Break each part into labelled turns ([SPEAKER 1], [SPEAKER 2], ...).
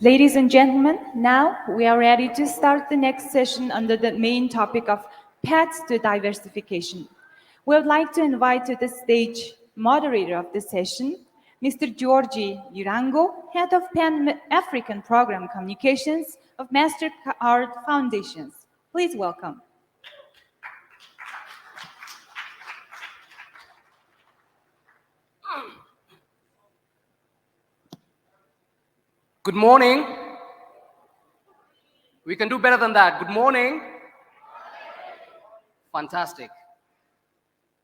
[SPEAKER 1] Ladies and gentlemen, now we are ready to start the next session under the main topic of paths to diversification. We would like to invite to the stage moderator of the session, Mr. Georgi Yurango, Head of Pan-African Program Communications of MasterCard Foundations. Please welcome.
[SPEAKER 2] Good morning. We can do better than that. Good morning. Fantastic.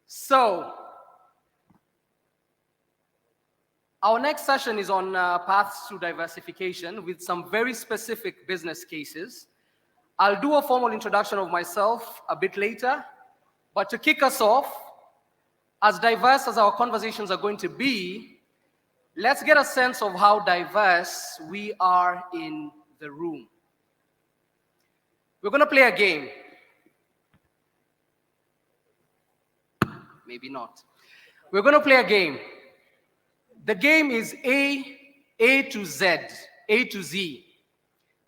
[SPEAKER 2] So, our next session is on paths to diversification with some very specific business cases. I'll do a formal introduction of myself a bit later, but to kick us off, as diverse as our conversations are going to be, let's get a sense of how diverse we are in the room. We're going to play a game. Maybe not. We're going to play a game. The game is A to Z, A to Z.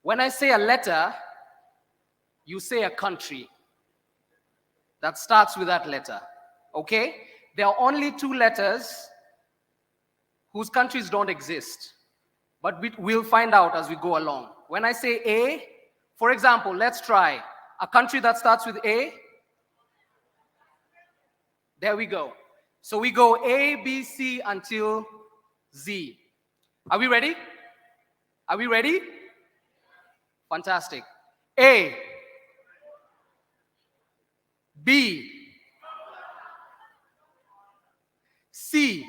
[SPEAKER 2] When I say a letter, you say a country that starts with that letter. Okay? There are only two letters whose countries don't exist, but we'll find out as we go along. When I say A, for example, let's try a country that starts with A. There we go. So we go A, B, C until Z. Are we ready? Are we ready? Fantastic. A, B, C,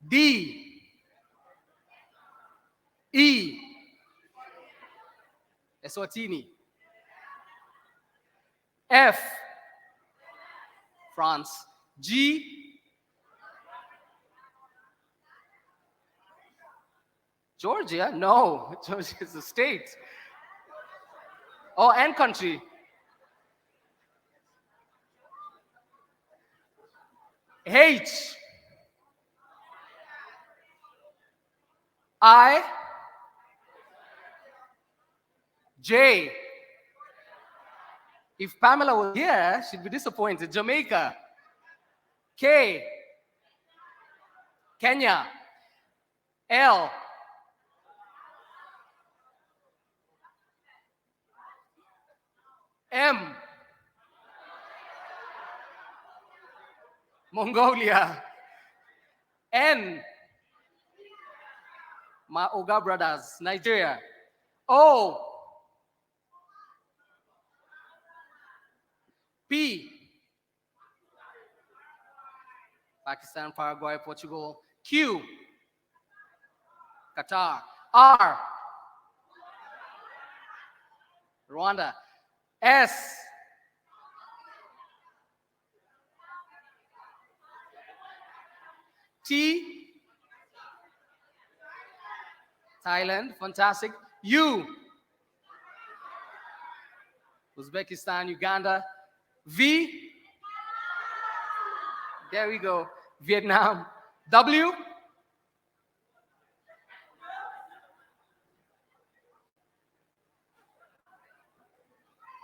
[SPEAKER 2] D, E, Eswatini, F, France, G, Georgia? No, Georgia is a state. Oh, and country. H, I, J. If Pamela was here, she'd be disappointed. Jamaica. K, Kenya. L, M, Mongolia. N, my Oga brothers, Nigeria. O, P, Pakistan, Paraguay, Portugal. Q, Qatar. R, Rwanda. S, T, Thailand, fantastic. U, Uzbekistan, Uganda. V, there we go, Vietnam. W,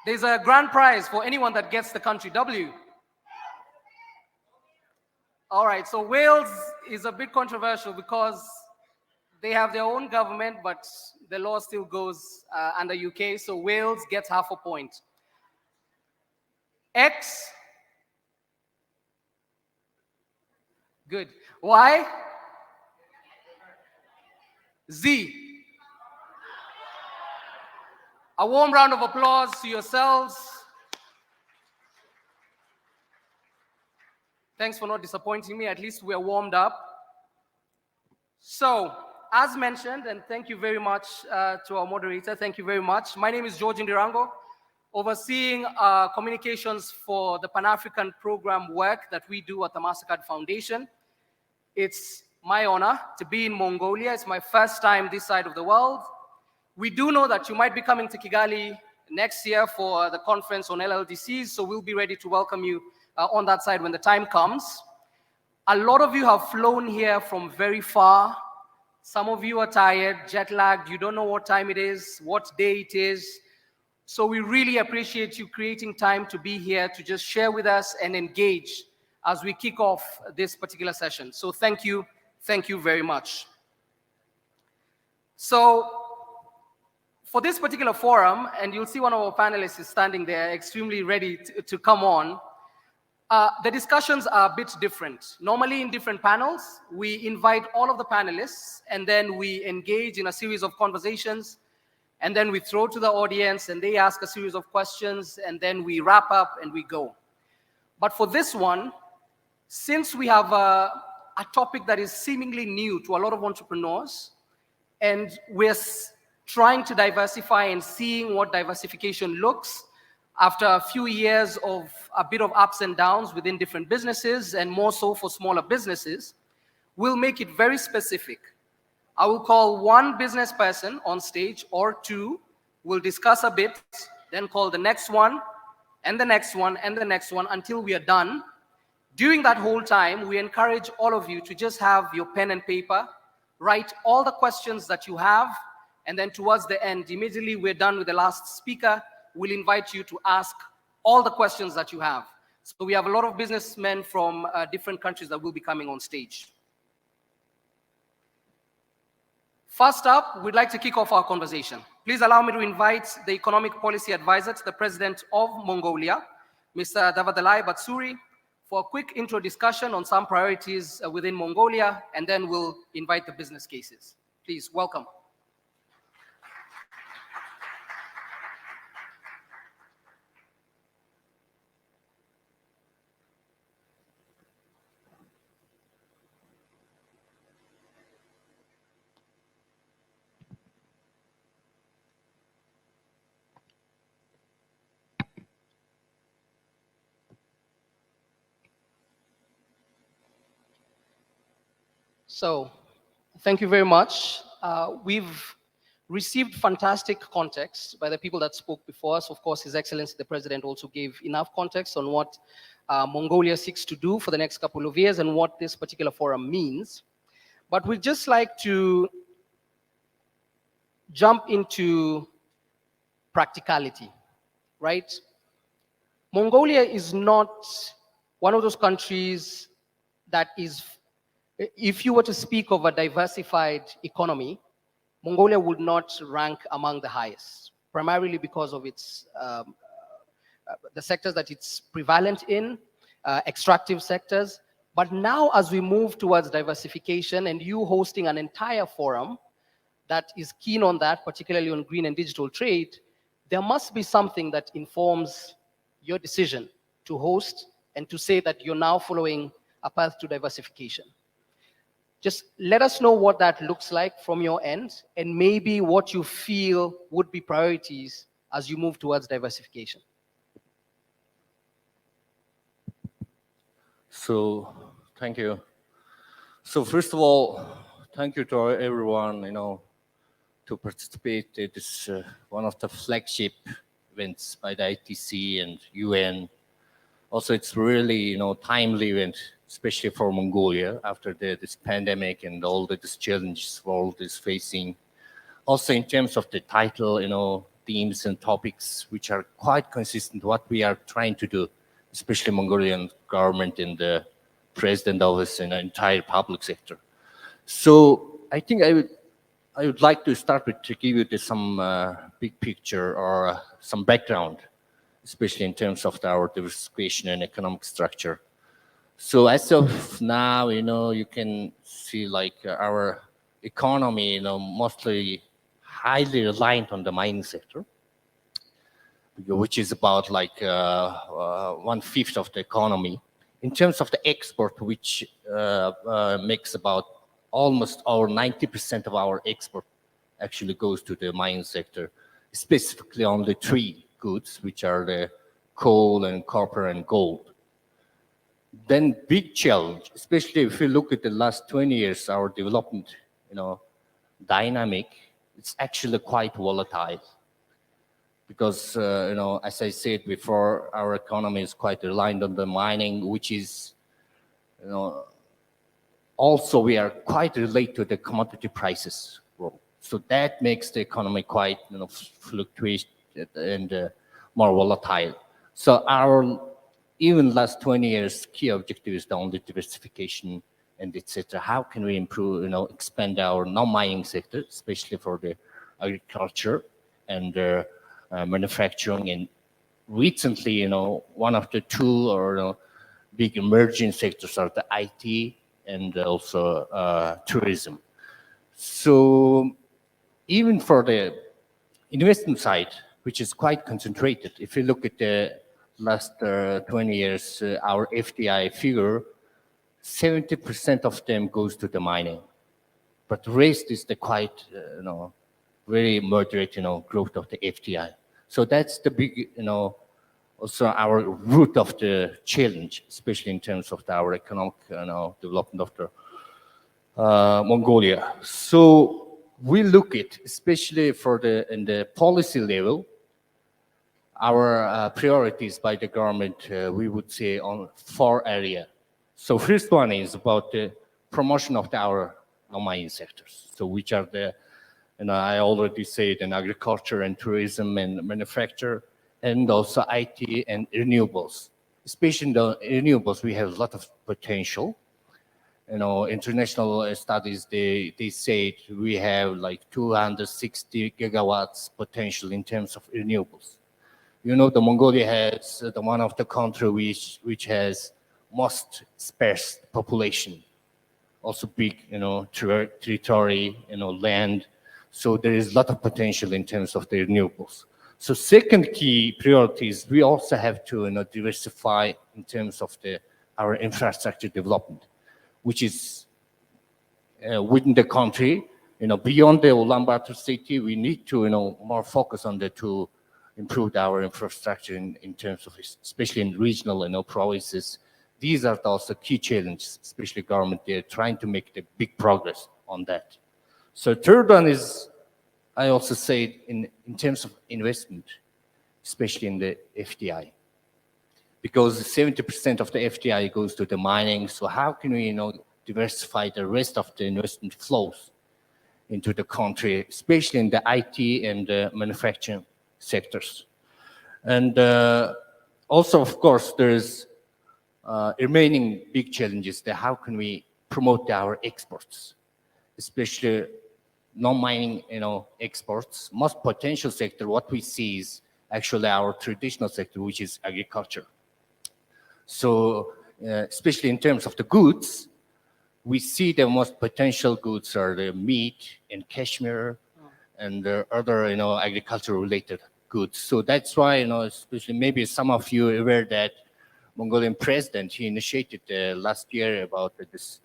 [SPEAKER 2] there's a grand prize for anyone that gets the country. W. All right, so Wales is a bit controversial because they have their own government, but the law still goes under UK, so Wales gets half a point. X. Good. Y. Z. A warm round of applause to yourselves. Thanks for not disappointing me. At least we're warmed up. So, as mentioned, and thank you very much to our moderator, thank you very much. My name is George Ndirango, overseeing communications for the Pan-African program work that we do at the MasterCard Foundation. It's my honor to be in Mongolia. It's my first time this side of the world. We do know that you might be coming to Kigali next year for the conference on LLDCs, so we'll be ready to welcome you on that side when the time comes. A lot of you have flown here from very far, Some of you are tired, jet lagged, you don't know what time it is, what day it is. So we really appreciate you creating time to be here to just share with us and engage as we kick off this particular session. So thank you very much. So for this particular forum, and you'll see one of our panelists is standing there extremely ready to come on, the discussions are a bit different. Normally in different panels, we invite all of the panelists and then we engage in a series of conversations, and then we throw to the audience and they ask a series of questions, and then we wrap up and we go. But for this one, since we have a topic that is seemingly new to a lot of entrepreneurs, and we're trying to diversify and seeing what diversification looks after a few years of a bit of ups and downs within different businesses, and more so for smaller businesses, we'll make it very specific. I will call one business person on stage or two, we'll discuss a bit, then call the next one, and the next one, and the next one until we are done. During that whole time, we encourage all of you to just have your pen and paper, write all the questions that you have, and then towards the end, immediately we're done with the last speaker, we'll invite you to ask all the questions that you have. So we have a lot of businessmen from different countries that will be coming on stage. First up, we'd like to kick off our conversation. Please allow me to invite the Economic Policy Advisor to the President of Mongolia, Mr. Davadalai Batsuri, for a quick intro discussion on some priorities within Mongolia, and then we'll invite the business cases. Please, welcome. So, thank you very much. We've received fantastic context by the people that spoke before us. Of course, His Excellency the President also gave enough context on what Mongolia seeks to do for the next couple of years and what this particular forum means. But we'd just like to jump into practicality, right? Mongolia is not one of those countries that is, if you were to speak of a diversified economy, Mongolia would not rank among the highest, primarily because of its the sectors that it's prevalent in, extractive sectors. But now as we move towards diversification and you hosting an entire forum that is keen on that, particularly on green and digital trade, there must be something that informs your decision to host and to say that you're now following a path to diversification. Just let us know what that looks like from your end and maybe what you feel would be priorities as you move towards diversification.
[SPEAKER 3] So, thank you. So first of all, thank you to everyone, to participate in this one of the flagship events by the ITC and UN. Also, it's really, timely event, especially for Mongolia after this pandemic and all these challenges the world is facing. Also, in terms of the title, themes and topics, which are quite consistent what we are trying to do, especially Mongolian government and the president office and the entire public sector. So I think I would like to start with to give you some big picture or some background, especially in terms of our diversification and economic structure. So as of now, you can see like our economy, mostly highly reliant on the mining sector, which is about like 1/5 of the economy. In terms of the export, which makes about almost over 90% of our export actually goes to the mining sector, specifically on the three goods, which are the coal and copper and gold. Then big challenge, especially if you look at the last 20 years, our development, dynamic, it's actually quite volatile. Because, as I said before, our economy is quite reliant on the mining, which is, Also, we are quite related to the commodity prices. So that makes the economy quite, fluctuate and more volatile. So our even last 20 years key objective is the only diversification and etc. How can we improve, expand our non-mining sector, especially for the agriculture and manufacturing. And recently, one of the two or big emerging sectors are the IT and also tourism. So even for the investment side, which is quite concentrated, if you look at the last 20 years, our FDI figure, 70% of them goes to the mining, but the rest is the quite, very moderate, growth of the FDI. So that's the big, also our root of the challenge, especially in terms of our economic, development of the Mongolia. So we look at, especially for in the policy level, our priorities by the government, we would say on 4 areas. So first one is about the promotion of our non-mining sectors. So which are the, I already said, in agriculture and tourism and manufacture, and also IT and renewables. Especially in the renewables, we have a lot of potential. International studies, they say we have like 260 gigawatts potential in terms of renewables. The Mongolia has the one of the country which has most sparse population, also big, territory, land. So there is a lot of potential in terms of the renewables. So second key priority is we also have to diversify in terms of our infrastructure development, which is within the country, beyond the Ulaanbaatar city, we need to more focus on to improve our infrastructure in terms of, especially in regional provinces. These are also key challenges, especially government. They're trying to make the big progress on that. So third one is, I also say in terms of investment, especially in the FDI, because 70% of the FDI goes to the mining. So how can we, diversify the rest of the investment flows into the country, especially in the IT and manufacturing sectors? And also, of course, there's remaining big challenges that how can we promote our exports, especially non-mining, exports. Most potential sector, what we see is actually our traditional sector, which is agriculture. So, especially in terms of the goods, we see the most potential goods are the meat and cashmere and the other, agriculture-related goods. So that's why, especially maybe some of you are aware that Mongolian president, he initiated last year about this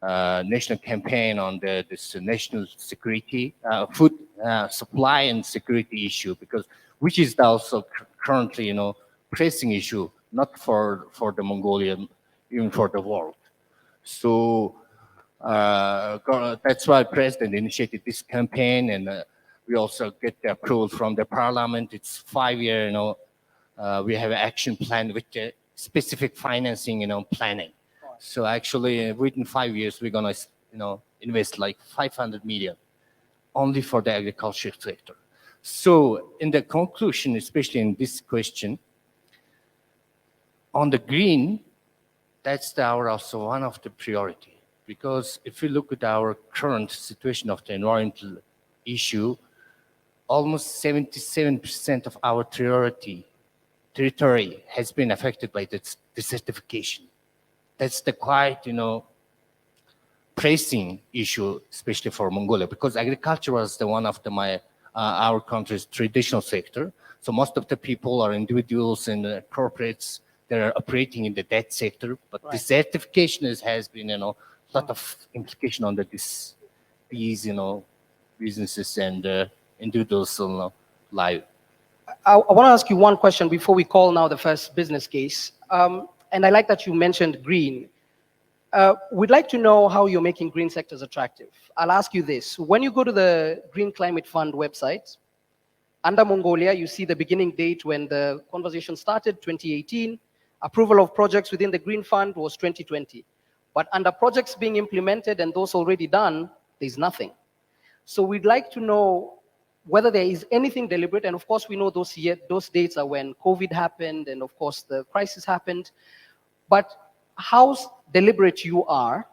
[SPEAKER 3] national campaign on this national security, food supply and security issue, because which is also currently, pressing issue, not for the Mongolian, even for the world. So that's why president initiated this campaign, and we also get the approval from the parliament. It's 5-year, we have an action plan with the specific financing, planning. So actually, within 5 years, we're gonna, invest like 500 million only for the agriculture sector. So in the conclusion, especially in this question, on the green, that's our also one of the priority. Because if we look at our current situation of the environmental issue, almost 77% of our territory has been affected by this desertification. That's the quite, pressing issue, especially for Mongolia, because agriculture was the one of our country's traditional sector. So most of the people are individuals and corporates that are operating in that sector. But right. Desertification has been, a lot of implication on these, businesses and individuals' life.
[SPEAKER 4] I want to ask you one question before we call now the first business case. And I like that you mentioned green. We'd like to know how you're making green sectors attractive. I'll ask you this. When you go to the Green Climate Fund website, under Mongolia, you see the beginning date when the conversation started, 2018. Approval of projects within the Green Fund was 2020. But under projects being implemented and those already done, there's nothing. So we'd like to know whether there is anything deliberate, and of course we know those dates are when COVID happened and of course the crisis happened, but how deliberate you are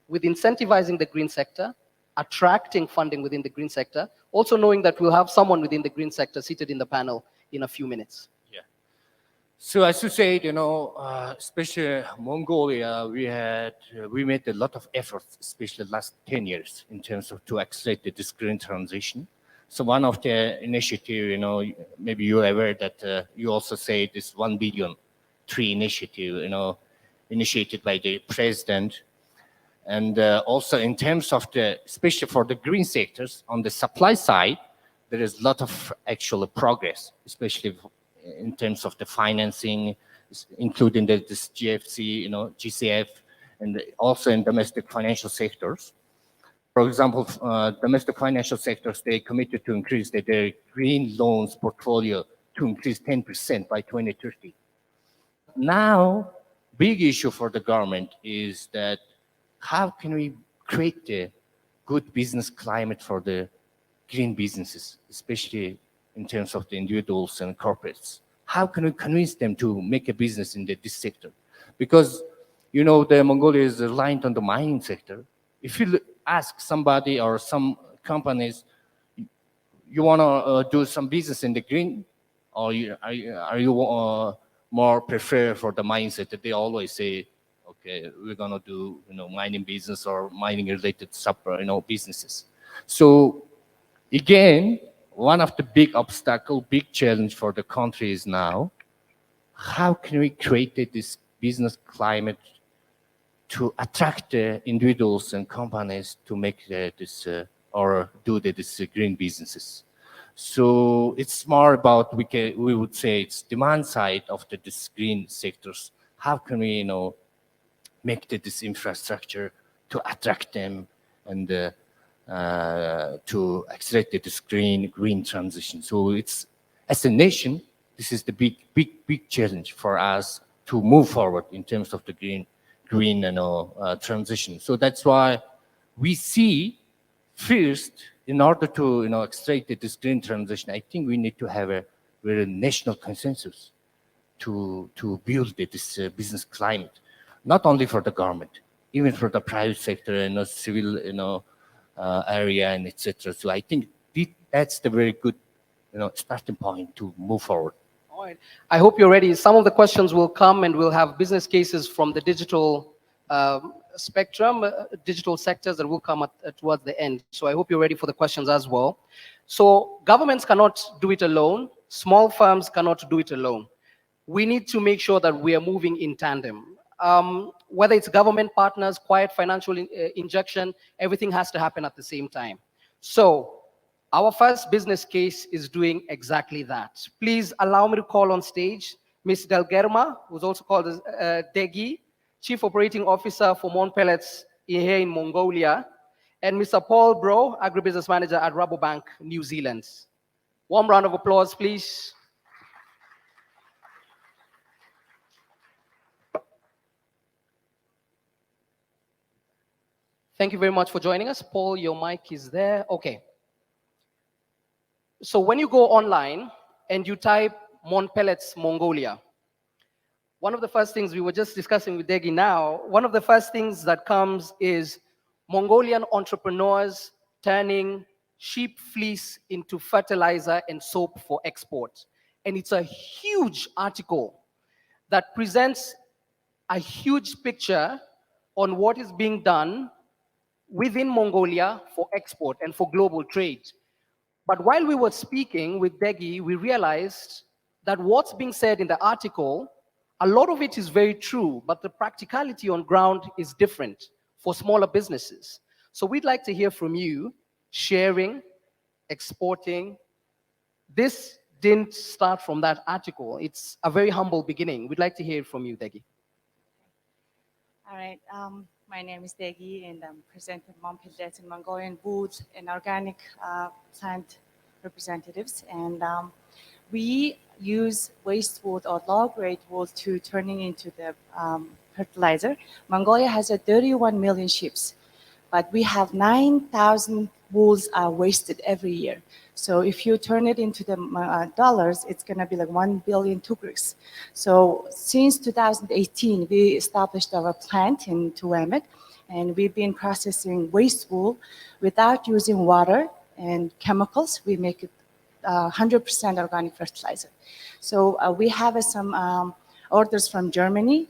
[SPEAKER 4] with incentivizing the green sector, attracting funding within the green sector, also knowing that we'll have someone within the green sector seated in the panel in a few minutes.
[SPEAKER 3] Yeah. So as you said, especially Mongolia, we made a lot of efforts, especially the last 10 years, in terms of to accelerate this green transition. So one of the initiative, maybe you're aware that you also say this 1 billion tree initiative, initiated by the president. And also in terms of especially for the green sectors, on the supply side, there is a lot of actual progress, especially in terms of the financing, including this GFC, GCF, and also in domestic financial sectors. For example, domestic financial sectors, they committed to increase their green loans portfolio to increase 10% by 2030. Now, big issue for the government is that how can we create a good business climate for the green businesses, especially in terms of the individuals and corporates? How can we convince them to make a business in this sector? Because, the Mongolia is reliant on the mining sector. If you ask somebody or some companies, you want to do some business in the green, or are you more prefer for the mining sector? They always say, okay, we're going to do, mining business or mining related businesses. So again, one of the big obstacle, big challenge for the country is now, how can we create this business climate to attract the individuals and companies to make this green businesses? So it's more about, we would say it's demand side of this green sectors. How can we, make this infrastructure to attract them and to accelerate this green transition? So it's, as a nation, this is the big challenge for us to move forward in terms of the green transition. So that's why we see first, in order to accelerate this green transition, I think we need to have a very national consensus to build this business climate, not only for the government, even for the private sector and civil area and etc. So I think that's the very good starting point to move forward.
[SPEAKER 4] All right. I hope you're ready. Some of the questions will come and we'll have business cases from the digital spectrum, digital sectors that will come towards the end. So I hope you're ready for the questions as well. So governments cannot do it alone. Small firms cannot do it alone. We need to make sure that we are moving in tandem. Whether it's government partners, quiet financial injection, everything has to happen at the same time. So our first business case is doing exactly that. Please allow me to call on stage Ms. Delgerma, who's also called as Degi, Chief Operating Officer for Mon Pellets here in Mongolia, and Mr. Paul Bro, Agribusiness Manager at Rabobank, New Zealand. Warm round of applause, please. Thank you very much for joining us. Paul, your mic is there. Okay. So when you go online and you type Mon Pellets Mongolia, one of the first things we were just discussing with Degi now, one of the first things that comes is Mongolian entrepreneurs turning sheep fleece into fertilizer and soap for export. And it's a huge article that presents a huge picture on what is being done within Mongolia for export and for global trade. But while we were speaking with Degi, we realized that what's being said in the article, a lot of it is very true, but the practicality on ground is different for smaller businesses. So we'd like to hear from you, sharing, exporting. This didn't start from that article. It's a very humble beginning. We'd like to hear from you, Degi.
[SPEAKER 5] All right. My name is Degi, and I'm presenting Mon Pellets in Mongolian booth and organic plant representatives. And we use waste wood or low-grade wood to turning into the fertilizer. Mongolia has 31 million sheep, but we have 9,000 bulls are wasted every year. So if you turn it into the dollars, it's going to be like 1 billion tugrix. So since 2018, we established our plant in Tuamek, and we've been processing waste wool without using water and chemicals. We make it 100% organic fertilizer. So we have some orders from Germany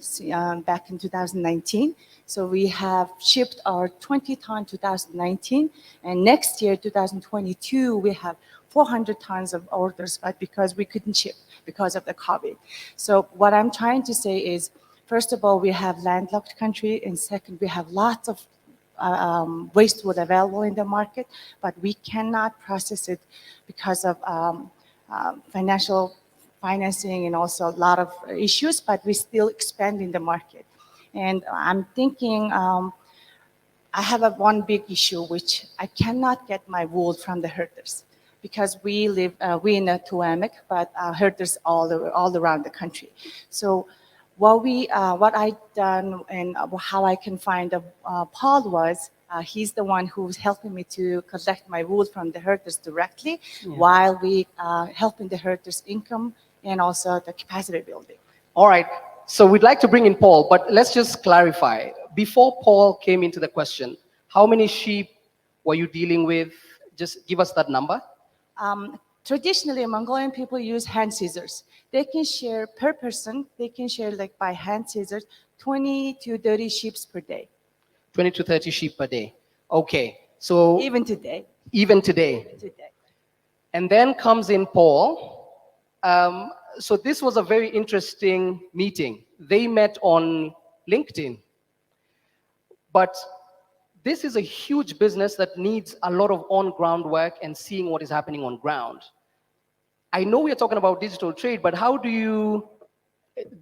[SPEAKER 5] back in 2019. So we have shipped our 20-ton 2019, and next year, 2022, we have 400 tons of orders, but because we couldn't ship because of the COVID. So what I'm trying to say is, first of all, we have landlocked country, and second, we have lots of waste wood available in the market, but we cannot process it because of financing and also a lot of issues, but we still expand in the market. And I'm thinking, I have one big issue, which I cannot get my wool from the herders because we in Tuamek, but herders all around the country. So what I done and how I can find Paul was, he's the one who's helping me to collect my wool from the herders directly, while we helping the herders' income and also the capacity building.
[SPEAKER 4] All right. So we'd like to bring in Paul, but let's just clarify. Before Paul came into the question, how many sheep were you dealing with? Just give us that number.
[SPEAKER 5] Traditionally, Mongolian people use hand scissors. They can share per person, they can share like by hand scissors, 20 to 30 sheep per day.
[SPEAKER 4] 20 to 30 sheep per day. Okay. So
[SPEAKER 5] Even today.
[SPEAKER 4] Even today. And then comes in Paul. So this was a very interesting meeting. They met on LinkedIn. But this is a huge business that needs a lot of on-ground work and seeing what is happening on ground. I know we're talking about digital trade, but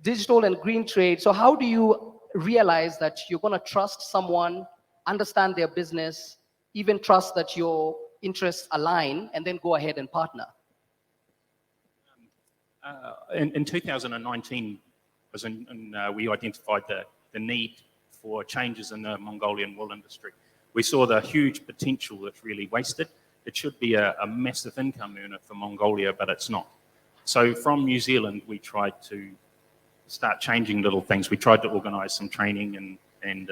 [SPEAKER 4] digital and green trade, so how do you realize that you're going to trust someone, understand their business, even trust that your interests align, and then go ahead and partner?
[SPEAKER 6] In 2019, we identified the need for changes in the Mongolian wool industry. We saw the huge potential that's really wasted. It should be a massive income earner for Mongolia, but it's not. So from New Zealand, we tried to start changing little things. We tried to organise some training and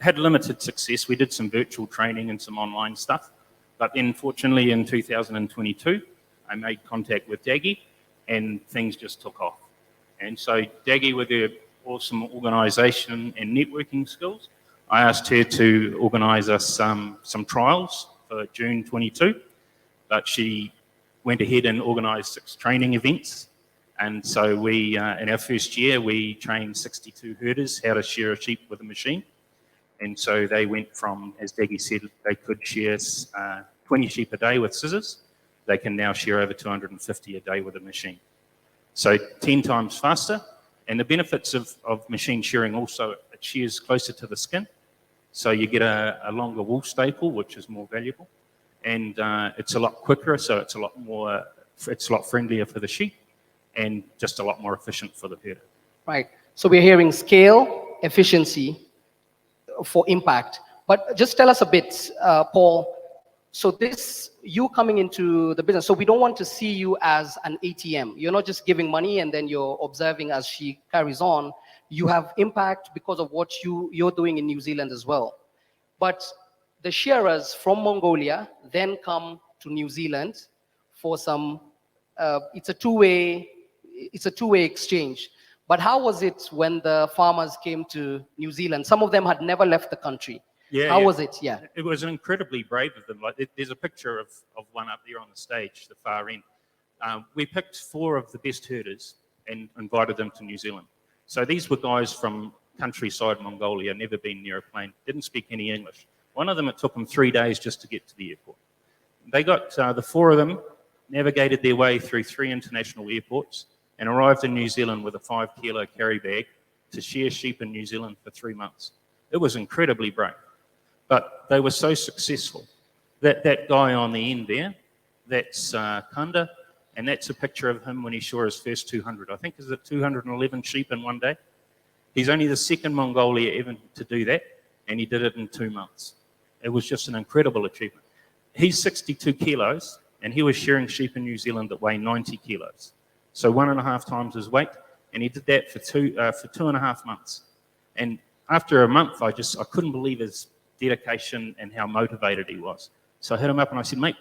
[SPEAKER 6] had limited success. We did some virtual training and some online stuff. But then fortunately in 2022, I made contact with Daggy, and things just took off. And so Daggy, with her awesome organisation and networking skills, I asked her to organise us some trials for June 22, but she went ahead and organised 6 training events. And so we, in our first year, we trained 62 herders how to shear a sheep with a machine. And so they went from, as Daggy said, they could shear 20 sheep a day with scissors. They can now shear over 250 a day with a machine. So 10 times faster. And the benefits of machine shearing also, it shears closer to the skin. So you get a longer wool staple, which is more valuable. And it's a lot quicker, so it's a lot friendlier for the sheep and just a lot more efficient for the herder.
[SPEAKER 4] Right. So we're hearing scale, efficiency for impact. But just tell us a bit, Paul. So you coming into the business, so we don't want to see you as an ATM. You're not just giving money and then you're observing as she carries on. You have impact because of what you're doing in New Zealand as well. But the shearers from Mongolia then come to New Zealand for some, it's a two-way exchange. But how was it when the farmers came to New Zealand? Some of them had never left the country. How was it? Yeah.
[SPEAKER 6] It was incredibly brave of them. There's a picture of one up there on the stage, the far end. We picked 4 of the best herders and invited them to New Zealand. So these were guys from countryside Mongolia, never been near a plane, didn't speak any English. One of them, it took them 3 days just to get to the airport. They got, the 4 of them navigated their way through 3 international airports and arrived in New Zealand with a 5-kilo carry bag to shear sheep in New Zealand for 3 months. It was incredibly brave. But they were so successful. That guy on the end there, that's Kanda, and that's a picture of him when he saw his first 200. I think is it 211 sheep in one day. He's only the second Mongolia ever to do that, and he did it in 2 months. It was just an incredible achievement. He's 62 kilos, and he was shearing sheep in New Zealand that weigh 90 kilos. So 1.5 times his weight, and he did that for 2.5 months. And after a month, I couldn't believe his dedication and how motivated he was. So I hit him up and I said, mate,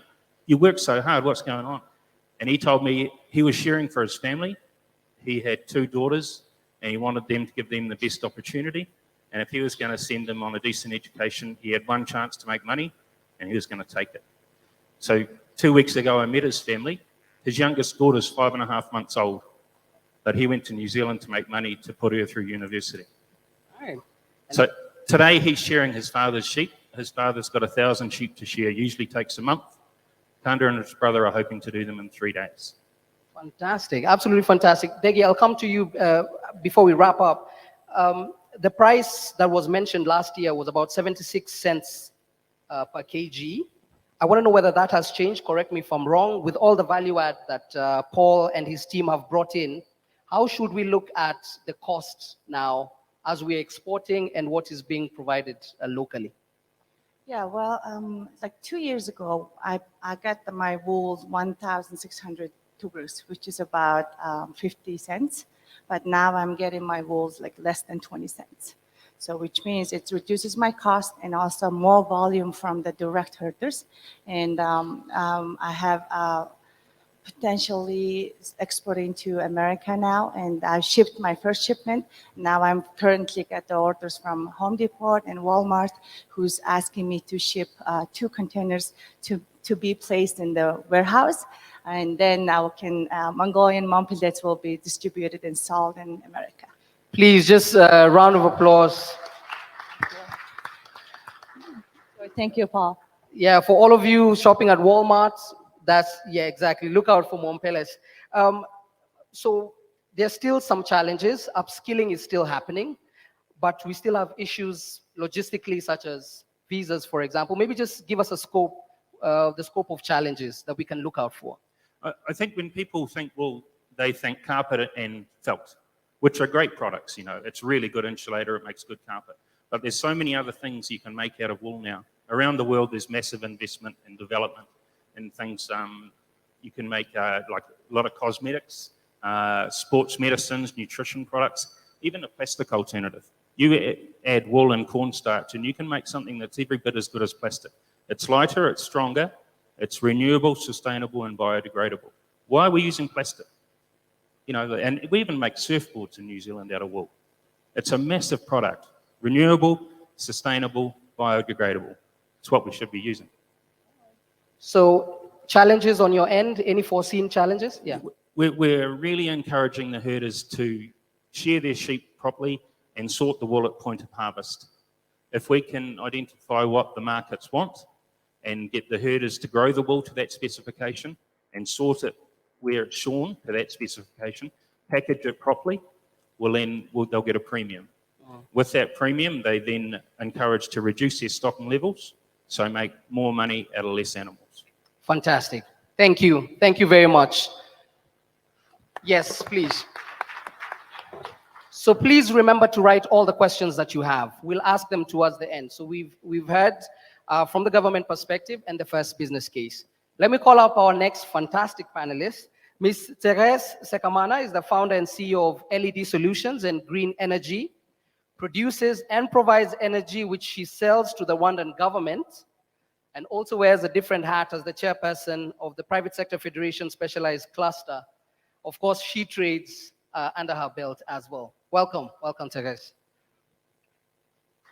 [SPEAKER 6] you work so hard, what's going on? And he told me he was shearing for his family. He had 2 daughters, and he wanted them to give them the best opportunity. And if he was going to send them on a decent education, he had one chance to make money, and he was going to take it. So 2 weeks ago, I met his family. His youngest daughter's 5.5 months old, but he went to New Zealand to make money to put her through university.
[SPEAKER 4] Right.
[SPEAKER 6] So today he's shearing his father's sheep. His father's got 1,000 sheep to shear. Usually takes a month. Kanda and his brother are hoping to do them in 3 days.
[SPEAKER 4] Fantastic, absolutely fantastic. Degi, I'll come to you before we wrap up. The price that was mentioned last year was about 76 cents per kg. I want to know whether that has changed. Correct me if I'm wrong. With all the value add that Paul and his team have brought in, how should we look at the cost now as we're exporting and what is being provided locally?
[SPEAKER 5] Yeah, well, like 2 years ago, I got my wool 1,600 tubers, which is about 50 cents. But now I'm getting my wools like less than 20 cents. So which means it reduces my cost and also more volume from the direct herders. And I have potentially exporting to America now, and I shipped my first shipment. Now I'm currently get the orders from Home Depot and Walmart, who's asking me to ship 2 containers to be placed in the warehouse, and then Mongolian Montpellets will be distributed and sold in America.
[SPEAKER 4] Please, just a round of applause.
[SPEAKER 5] Thank you, Paul.
[SPEAKER 4] Yeah, for all of you shopping at Walmart, yeah, exactly. Look out for Montpellets. So there's still some challenges. Upskilling is still happening, but we still have issues logistically, such as visas, for example. Maybe just give us the scope of challenges that we can look out for.
[SPEAKER 6] I think when people think wool, they think carpet and felt, which are great products. You know, it's really good insulator. It makes good carpet. But there's so many other things you can make out of wool now. Around the world, there's massive investment and development in things. You can make like a lot of cosmetics, sports medicines, nutrition products, even a plastic alternative. You add wool and cornstarch, and you can make something that's every bit as good as plastic. It's lighter, it's stronger, it's renewable, sustainable, and biodegradable. Why are we using plastic? You know, and we even make surfboards in New Zealand out of wool. It's a massive product. Renewable, sustainable, biodegradable. It's what we should be using.
[SPEAKER 4] So challenges on your end, any foreseen challenges? Yeah.
[SPEAKER 6] We're really encouraging the herders to shear their sheep properly and sort the wool at point of harvest. If we can identify what the markets want and get the herders to grow the wool to that specification and sort it where it's shorn to that specification, package it properly, they'll get a premium. With that premium, they then encourage to reduce their stocking levels, so make more money out of less animals.
[SPEAKER 4] Fantastic. Thank you. Thank you very much. Yes, please. So please remember to write all the questions that you have. We'll ask them towards the end. So we've heard from the government perspective and the first business case. Let me call up our next fantastic panelist. Ms. Therese Sekamana is the founder and CEO of LED Solutions and Green Energy, produces and provides energy which she sells to the Rwandan government, and also wears a different hat as the chairperson of the Private Sector Federation Specialized Cluster. Of course, she trades under her belt as well. Welcome, Therese.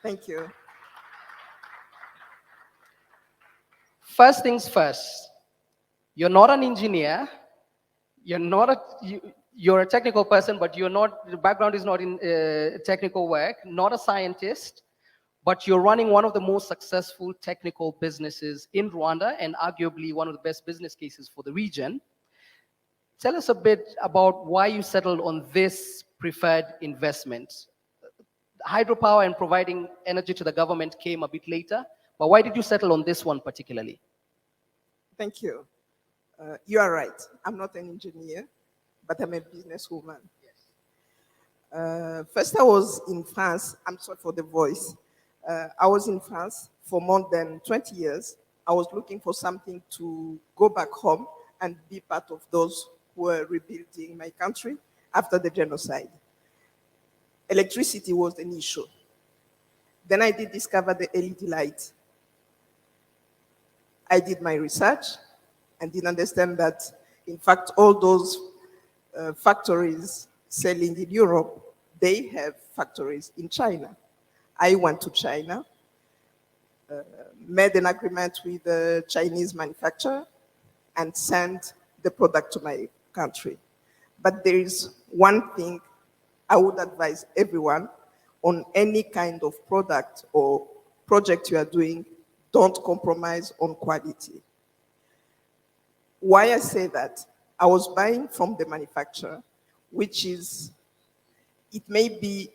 [SPEAKER 7] Thank you.
[SPEAKER 4] First things first, you're not an engineer, you're a technical person, but your background is not in technical work, not a scientist, but you're running one of the most successful technical businesses in Rwanda and arguably one of the best business cases for the region. Tell us a bit about why you settled on this preferred investment. Hydropower and providing energy to the government came a bit later, but why did you settle on this one particularly?
[SPEAKER 7] Thank you. You are right. I'm not an engineer, but I'm a businesswoman. First, I was in France. I'm sorry for the voice. I was in France for more than 20 years. I was looking for something to go back home and be part of those who were rebuilding my country after the genocide. Electricity was an issue. Then I did discover the LED light. I did my research and did understand that, in fact, all those factories selling in Europe, they have factories in China. I went to China, made an agreement with the Chinese manufacturer, and sent the product to my country. But there is one thing I would advise everyone on any kind of product or project you are doing, don't compromise on quality. Why I say that? I was buying from the manufacturer, which is, it may be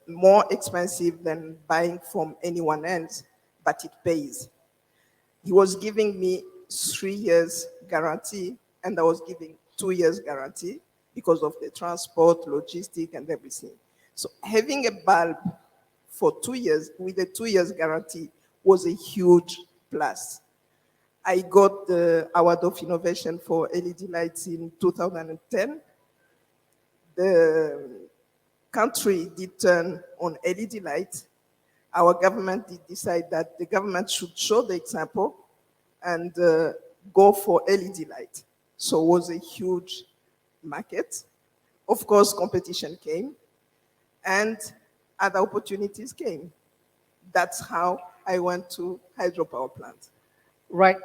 [SPEAKER 7] more expensive than buying from anyone else, but it pays. He was giving me 3 years guarantee, and I was giving 2 years guarantee because of the transport, logistic, and everything. So having a bulb for 2 years with a 2 years guarantee was a huge plus. I got the Award of Innovation for LED lights in 2010. The country did turn on LED lights. Our government did decide that the government should show the example and go for LED light. So it was a huge market. Of course, competition came and other opportunities came. That's how I went to hydropower plant.
[SPEAKER 4] Right.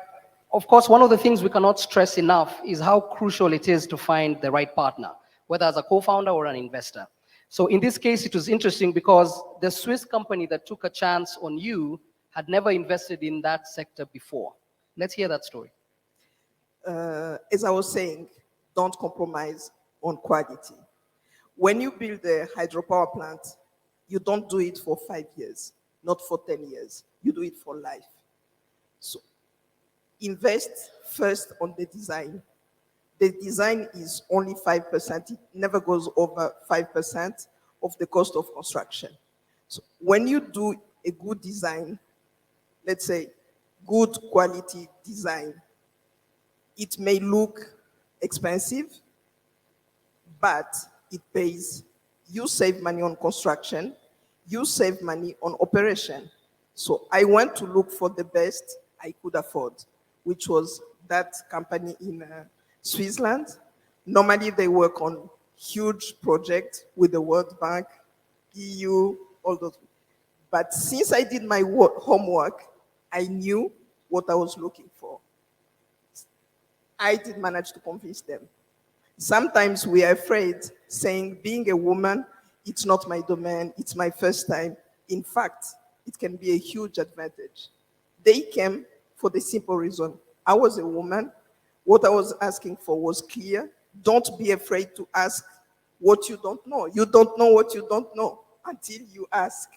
[SPEAKER 4] Of course, one of the things we cannot stress enough is how crucial it is to find the right partner, whether as a co-founder or an investor. So in this case, it was interesting because the Swiss company that took a chance on you had never invested in that sector before. Let's hear that story.
[SPEAKER 7] As I was saying, don't compromise on quality. When you build a hydropower plant, you don't do it for 5 years, not for 10 years. You do it for life. So invest first on the design. The design is only 5%. It never goes over 5% of the cost of construction. So when you do a good design, let's say good quality design, it may look expensive, but it pays. You save money on construction, you save money on operation. So I went to look for the best I could afford, which was that company in Switzerland. Normally they work on huge projects with the World Bank, EU, all those. But since I did my homework, I knew what I was looking for. I did manage to convince them. Sometimes we are afraid saying, being a woman, it's not my domain, it's my first time. In fact, it can be a huge advantage. They came for the simple reason. I was a woman. What I was asking for was clear. Don't be afraid to ask what you don't know. You don't know what you don't know until you ask.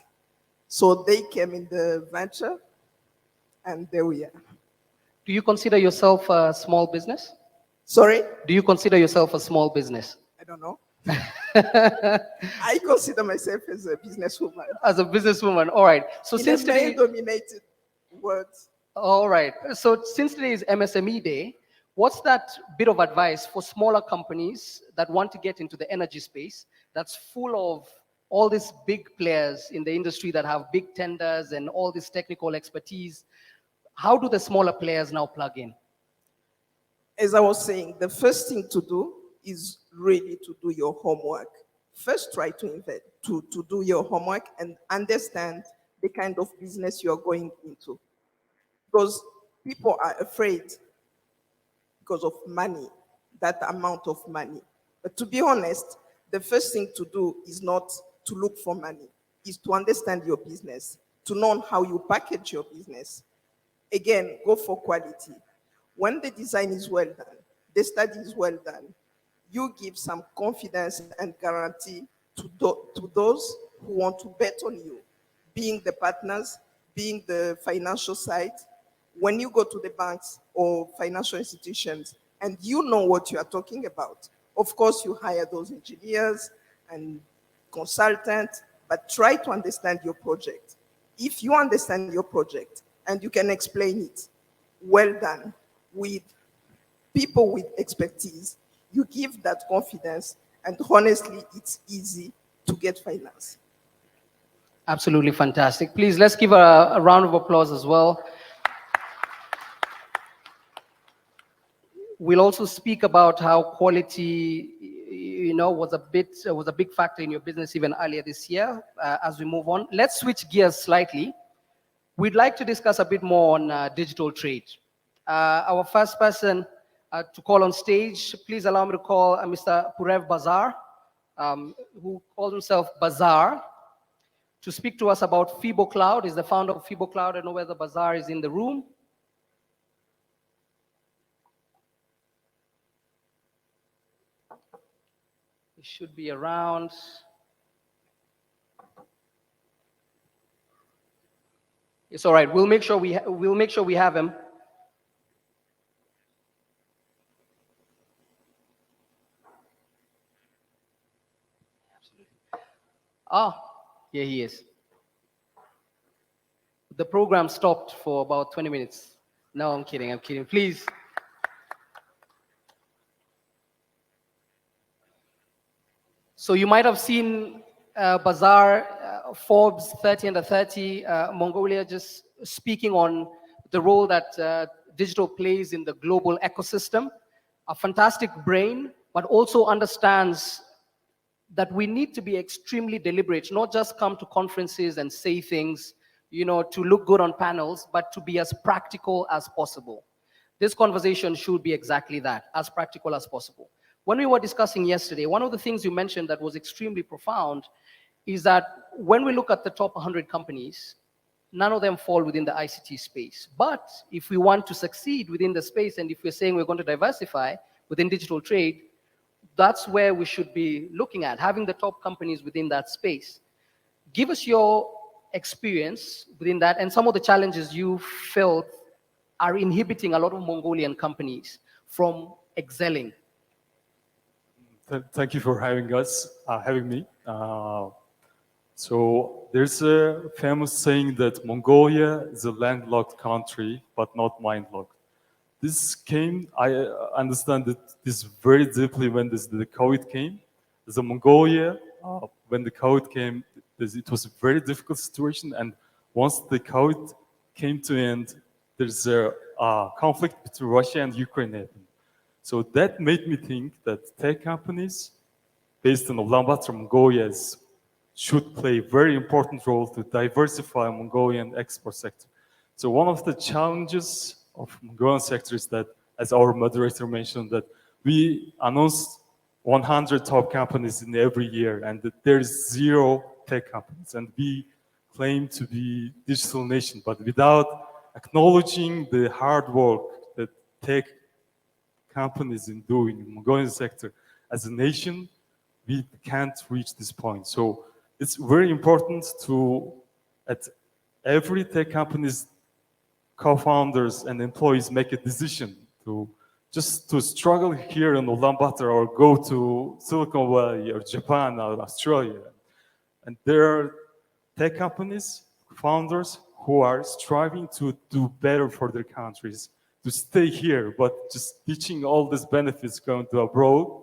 [SPEAKER 7] So they came in the venture, and there we are.
[SPEAKER 4] Do you consider yourself a small business?
[SPEAKER 7] Sorry?
[SPEAKER 4] Do you consider yourself a small business?
[SPEAKER 7] I don't know. I consider myself as a businesswoman.
[SPEAKER 4] As a businesswoman, all right. So
[SPEAKER 7] In
[SPEAKER 4] since
[SPEAKER 7] a
[SPEAKER 4] today,
[SPEAKER 7] male-dominated world.
[SPEAKER 4] all right. So since today is MSME Day, what's that bit of advice for smaller companies that want to get into the energy space that's full of all these big players in the industry that have big tenders and all this technical expertise? How do the smaller players now plug in?
[SPEAKER 7] As I was saying, the first thing to do is really to do your homework. First, try to do your homework and understand the kind of business you're going into. Because people are afraid because of money, that amount of money. But to be honest, the first thing to do is not to look for money, is to understand your business, to know how you package your business. Again, go for quality. When the design is well done, the study is well done, you give some confidence and guarantee to those who want to bet on you, being the partners, being the financial side. When you go to the banks or financial institutions and you know what you are talking about, of course you hire those engineers and consultant, but try to understand your project. If you understand your project and you can explain it well done with people with expertise, you give that confidence, and honestly, it's easy to get finance.
[SPEAKER 4] Absolutely fantastic. Please, let's give a round of applause as well. We'll also speak about how quality, was a big factor in your business even earlier this year. As we move on, let's switch gears slightly. We'd like to discuss a bit more on digital trade. Our first person to call on stage, please allow me to call Mr. Purev Bazar, who calls himself Bazar, to speak to us about Fibo Cloud. He's the founder of Fibo Cloud. I don't know whether Bazar is in the room. He should be around. It's all right. We'll make sure we have him. Here he is. The program stopped for about 20 minutes. No, I'm kidding. Please. So you might have seen Bazar, Forbes 30 under 30, Mongolia, just speaking on the role that digital plays in the global ecosystem. A fantastic brain, but also understands that we need to be extremely deliberate, not just come to conferences and say things, to look good on panels, but to be as practical as possible. This conversation should be exactly that, as practical as possible. When we were discussing yesterday, one of the things you mentioned that was extremely profound is that when we look at the top 100 companies, none of them fall within the ICT space. But if we want to succeed within the space, and if we're saying we're going to diversify within digital trade, that's where we should be looking at, having the top companies within that space. Give us your experience within that and some of the challenges you felt are inhibiting a lot of Mongolian companies from excelling.
[SPEAKER 8] Thank you for having me. So there's a famous saying that Mongolia is a landlocked country, but not mind-locked. I understand that this very deeply when the COVID came. The Mongolia, when the COVID came, it was a very difficult situation. And once the COVID came to end, there's a conflict between Russia and Ukraine happened. So that made me think that tech companies based in Ulaanbaatar, Mongolia, should play a very important role to diversify Mongolian export sector. So one of the challenges of Mongolian sector is that, as our moderator mentioned, that we announced 100 top companies in every year, and that there is 0 tech companies, and we claim to be digital nation, but without acknowledging the hard work that tech companies in doing in Mongolian sector as a nation, we can't reach this point. So it's very important to, at every tech company's co-founders and employees make a decision to struggle here in Ulaanbaatar or go to Silicon Valley or Japan or Australia. And there are tech companies, founders who are striving to do better for their countries, to stay here, but just teaching all these benefits going to abroad,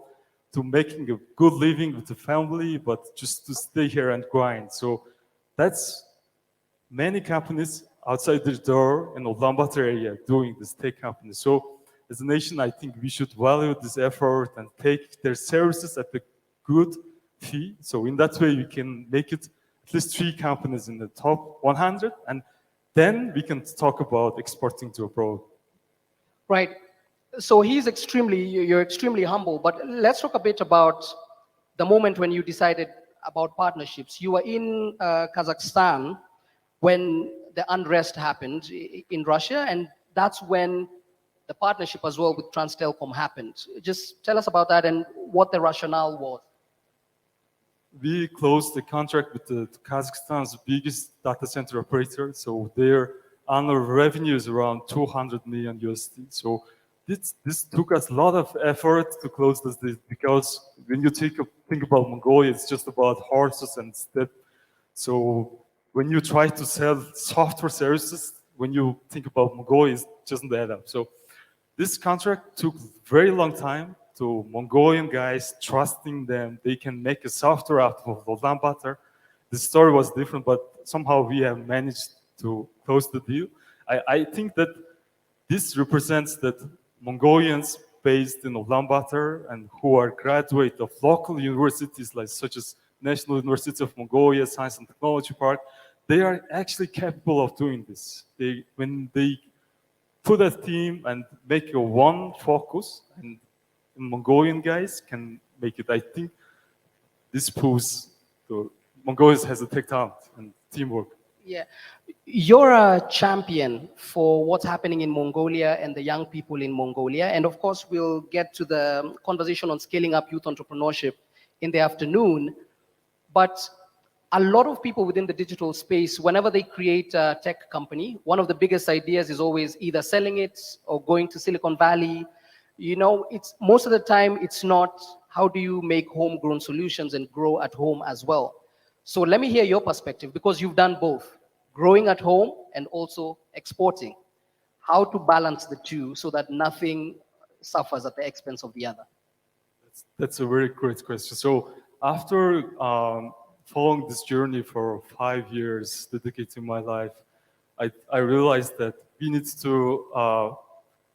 [SPEAKER 8] to making a good living with the family, but just to stay here and grind. So that's many companies outside the door in Ulaanbaatar area doing this tech company. So as a nation, I think we should value this effort and take their services at a good fee. So in that way, we can make it at least 3 companies in the top 100, and then we can talk about exporting to abroad.
[SPEAKER 4] Right. So you're extremely humble, but let's talk a bit about the moment when you decided about partnerships. You were in Kazakhstan when the unrest happened in Russia, and that's when the partnership as well with Transtelecom happened. Just tell us about that and what the rationale was.
[SPEAKER 8] We closed the contract with Kazakhstan's biggest data center operator. So their annual revenue is around 200 million USD. So this took us a lot of effort to close this deal, because when you think about Mongolia, it's just about horses and steppe. So when you try to sell software services, when you think about Mongolia, it doesn't add up. So this contract took very long time to Mongolian guys trusting them. They can make a software out of Ulaanbaatar. The story was different, but somehow we have managed to close the deal. I think that this represents that Mongolians based in Ulaanbaatar and who are graduate of local universities like such as National University of Mongolia, Science and Technology Park, they are actually capable of doing this. When they put a team and make a one focus, and Mongolian guys can make it. I think this proves Mongolia has a tech talent and teamwork.
[SPEAKER 4] Yeah, you're a champion for what's happening in Mongolia and the young people in Mongolia. And of course, we'll get to the conversation on scaling up youth entrepreneurship in the afternoon. But a lot of people within the digital space, whenever they create a tech company, one of the biggest ideas is always either selling it or going to Silicon Valley. You know, it's most of the time, it's not how do you make homegrown solutions and grow at home as well. So let me hear your perspective, because you've done both, growing at home and also exporting. How to balance the two so that nothing suffers at the expense of the other?
[SPEAKER 8] That's a very great question. So after following this journey for 5 years, dedicating my life, I realized that we need to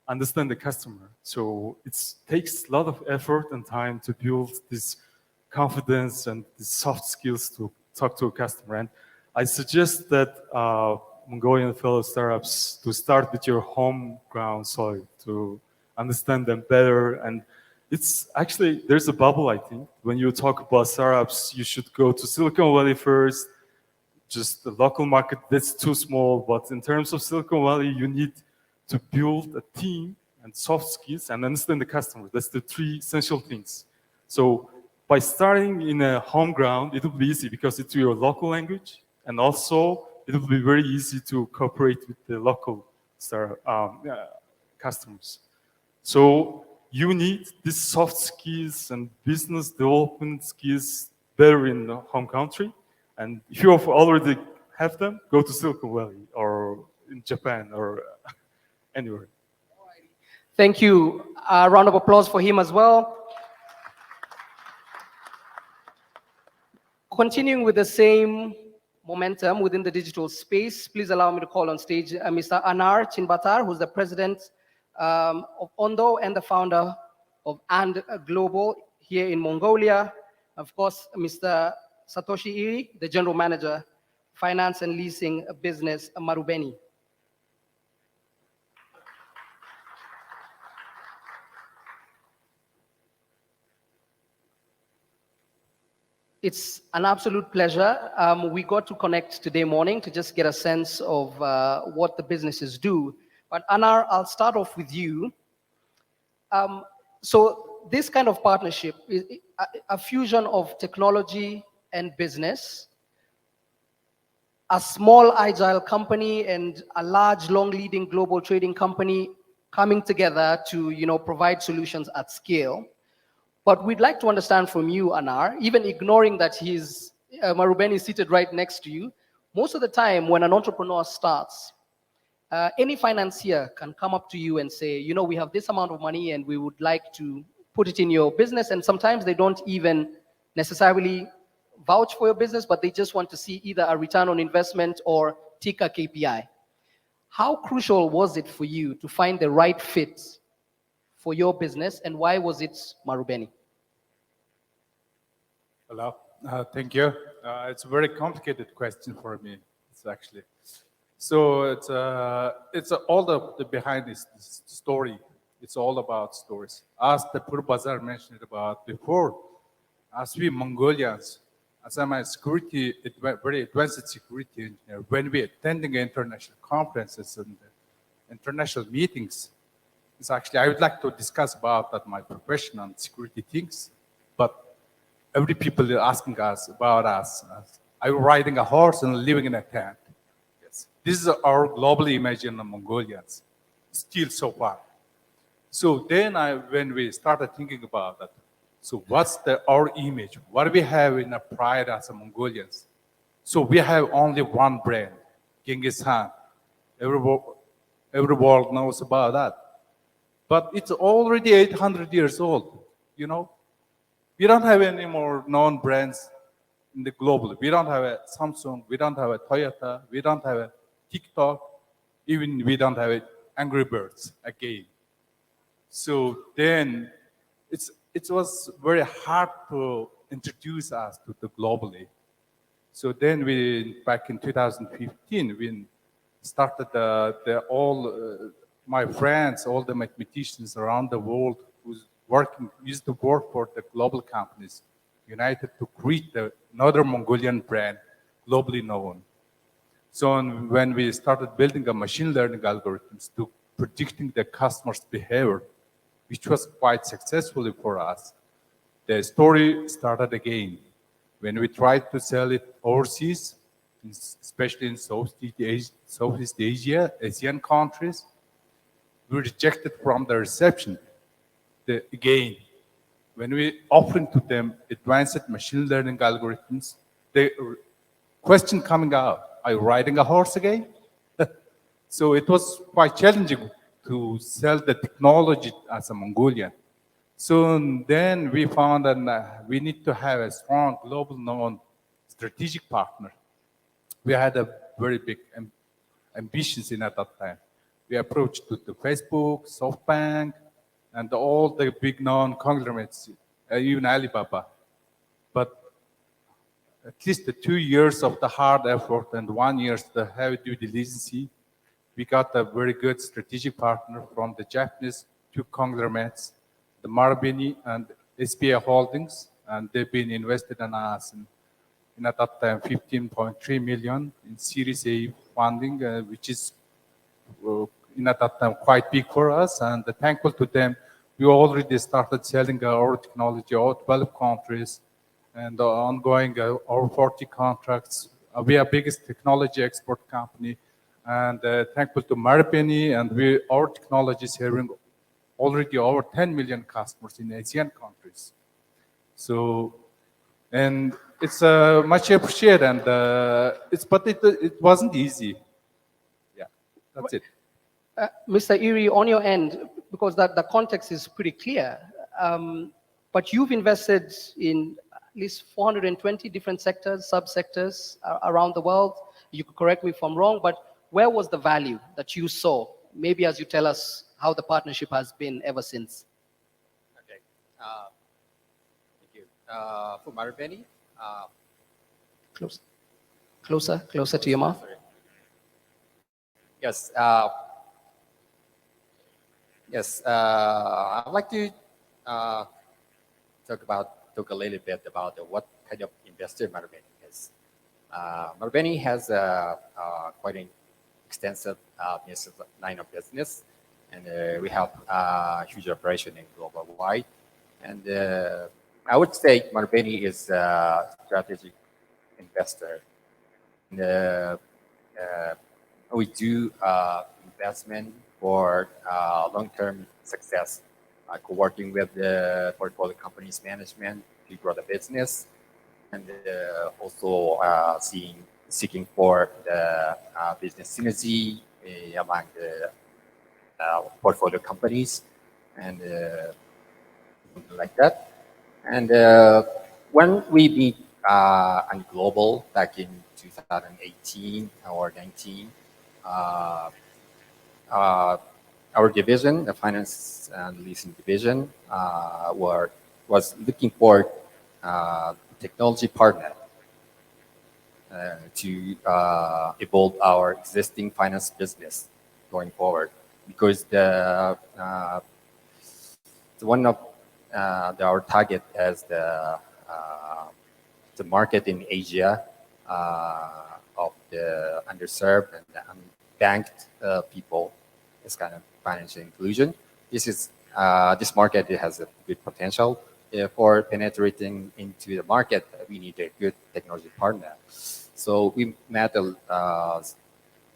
[SPEAKER 8] understand the customer. So it takes a lot of effort and time to build this confidence and the soft skills to talk to a customer. And I suggest that Mongolian fellow startups to start with your home ground soil to understand them better. And it's actually, there's a bubble, I think. When you talk about startups, you should go to Silicon Valley first. Just the local market, that's too small. But in terms of Silicon Valley, you need to build a team and soft skills and understand the customer. That's the three essential things. So by starting in a home ground, it will be easy because it's your local language. And also, it will be very easy to cooperate with the local customers. So you need these soft skills and business development skills better in the home country. And if you already have them, go to Silicon Valley or in Japan or anywhere.
[SPEAKER 4] Thank you. A round of applause for him as well. Continuing with the same momentum within the digital space, please allow me to call on stage Mr. Anar Chinbatar, who's the president of Ondo and the founder of And Global here in Mongolia. Of course, Mr. Satoshi Iri, the general manager, finance and leasing business, Marubeni. It's an absolute pleasure. We got to connect today morning to just get a sense of what the businesses do. But Anar, I'll start off with you. So this kind of partnership is a fusion of technology and business, a small agile company and a large, long-leading global trading company coming together to provide solutions at scale. But we'd like to understand from you, Anar, even ignoring that Marubeni is seated right next to you, most of the time when an entrepreneur starts, any financier can come up to you and say, we have this amount of money and we would like to put it in your business. And sometimes they don't even necessarily vouch for your business, but they just want to see either a return on investment or tick a KPI. How crucial was it for you to find the right fit for your business, and why was it Marubeni?
[SPEAKER 9] Hello, thank you. It's a very complicated question for me. It's actually so. It's all the behind this story. It's all about stories. As the Purbazar mentioned about before, as we Mongolians, as I'm a very advanced security engineer, when we attending international conferences and international meetings. It's actually, I would like to discuss about that my profession and security things, but every people are asking us about us. Are you riding a horse and living in a tent? Yes. This is our globally imagined Mongolians, still so far. So then when we started thinking about that, so what's our image? What do we have in our pride as a Mongolians? So we have only one brand, Genghis Khan. Every world knows about that. But it's already 800 years old, you know? We don't have any more known brands in the global. We don't have a Samsung, we don't have a Toyota, we don't have a TikTok, even we don't have a Angry Birds again. So then it was very hard to introduce us to the globally. So then back in 2015, we started my friends, all the mathematicians around the world used to work for the global companies, united to create another Mongolian brand, globally known. So when we started building a machine learning algorithms to predicting the customer's behavior, which was quite successful for us, the story started again. When we tried to sell it overseas, especially in Southeast Asia, Asian countries, we rejected from the reception. Again, when we offered to them advanced machine learning algorithms, the question coming out, are you riding a horse again? So it was quite challenging to sell the technology as a Mongolian. So then we found that we need to have a strong global known strategic partner. We had a very big ambitions at that time. We approached to the Facebook, SoftBank, and all the big known conglomerates, even Alibaba. But at least the 2 years of the hard effort and 1 year the heavy due diligence, we got a very good strategic partner from the Japanese two conglomerates, the Marubeni and SBA Holdings, and they've been invested in us in at that time 15.3 million in Series A funding, which is in at that time quite big for us. And thankful to them, we already started selling our technology all 12 countries and ongoing over 40 contracts. We are biggest technology export company, and thankful to Marubeni, and our technology is having already over 10 million customers in Asian countries. So, and it's much appreciated, and it wasn't easy. Yeah, that's it.
[SPEAKER 4] Mr. Eri, on your end, because the context is pretty clear, but you've invested in at least 420 different sectors, subsectors around the world. You could correct me if I'm wrong, but where was the value that you saw? Maybe as you tell us how the partnership has been ever since.
[SPEAKER 10] Okay, thank you. For Marubeni,
[SPEAKER 4] Closer to your mouth.
[SPEAKER 10] sorry. Yes, I'd like to talk a little bit about what kind of investor Marubeni is. Marubeni has quite an extensive line of business, and we have huge operation in global wide. And I would say Marubeni is a strategic investor. And, we do investment for long-term success, like working with the portfolio companies management to grow the business, and also seeking for the business synergy among the portfolio companies, and something like that. And when we meet on global back in 2018 or 19, our division, the finance and leasing division, was looking for technology partner to evolve our existing finance business going forward, because one of our target as the market in Asia of the underserved and the unbanked people is kind of financial inclusion. This market has a good potential for penetrating into the market. We need a good technology partner. So we met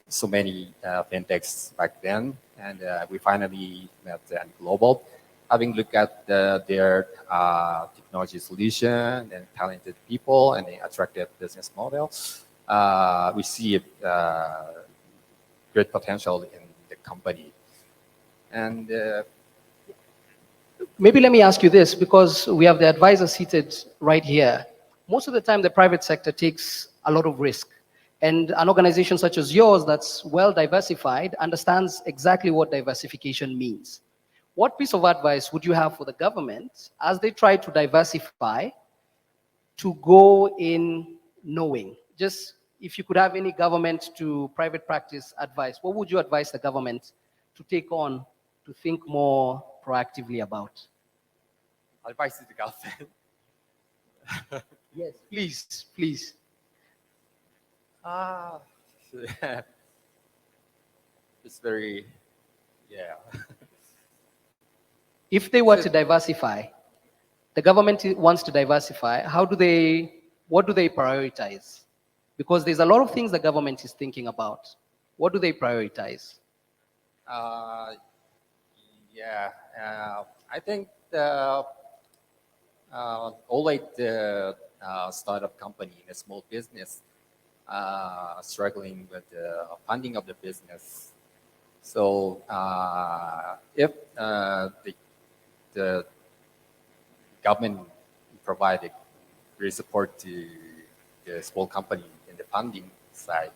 [SPEAKER 10] so many fintechs back then, and we finally met Global. Having looked at their technology solution and talented people and the attractive business model, we see great potential in the company. And
[SPEAKER 4] Maybe let me ask you this, because we have the advisor seated right here. Most of the time, the private sector takes a lot of risk. And an organization such as yours that's well diversified understands exactly what diversification means. What piece of advice would you have for the government as they try to diversify to go in knowing? Just if you could have any government to private practice advice, what would you advise the government to take on, to think more proactively about?
[SPEAKER 10] advice to the government.
[SPEAKER 4] Yes, please, please.
[SPEAKER 10] It's very, yeah.
[SPEAKER 4] If they were to diversify, the government wants to diversify, what do they prioritize? Because there's a lot of things the government is thinking about. What do they prioritize?
[SPEAKER 10] Yeah, I think all like the startup company in a small business struggling with the funding of the business. So if the government provided great support to the small company in the funding side,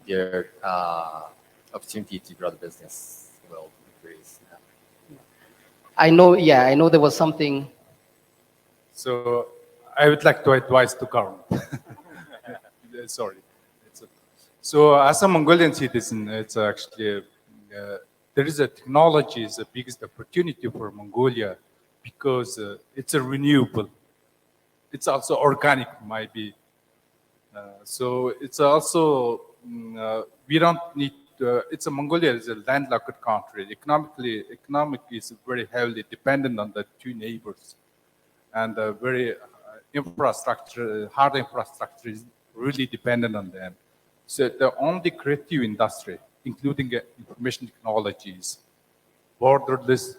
[SPEAKER 10] their opportunity to grow the business will increase.
[SPEAKER 4] I know there was something.
[SPEAKER 9] So I would like to advise to government. Sorry. So as a Mongolian citizen, it's actually, there is a technology is the biggest opportunity for Mongolia because it's a renewable. It's also organic, might be. So it's also, we don't need, Mongolia is a landlocked country. Economic is very heavily dependent on the two neighbors. And very hard infrastructure is really dependent on them. So the only creative industry, including information technologies, borderless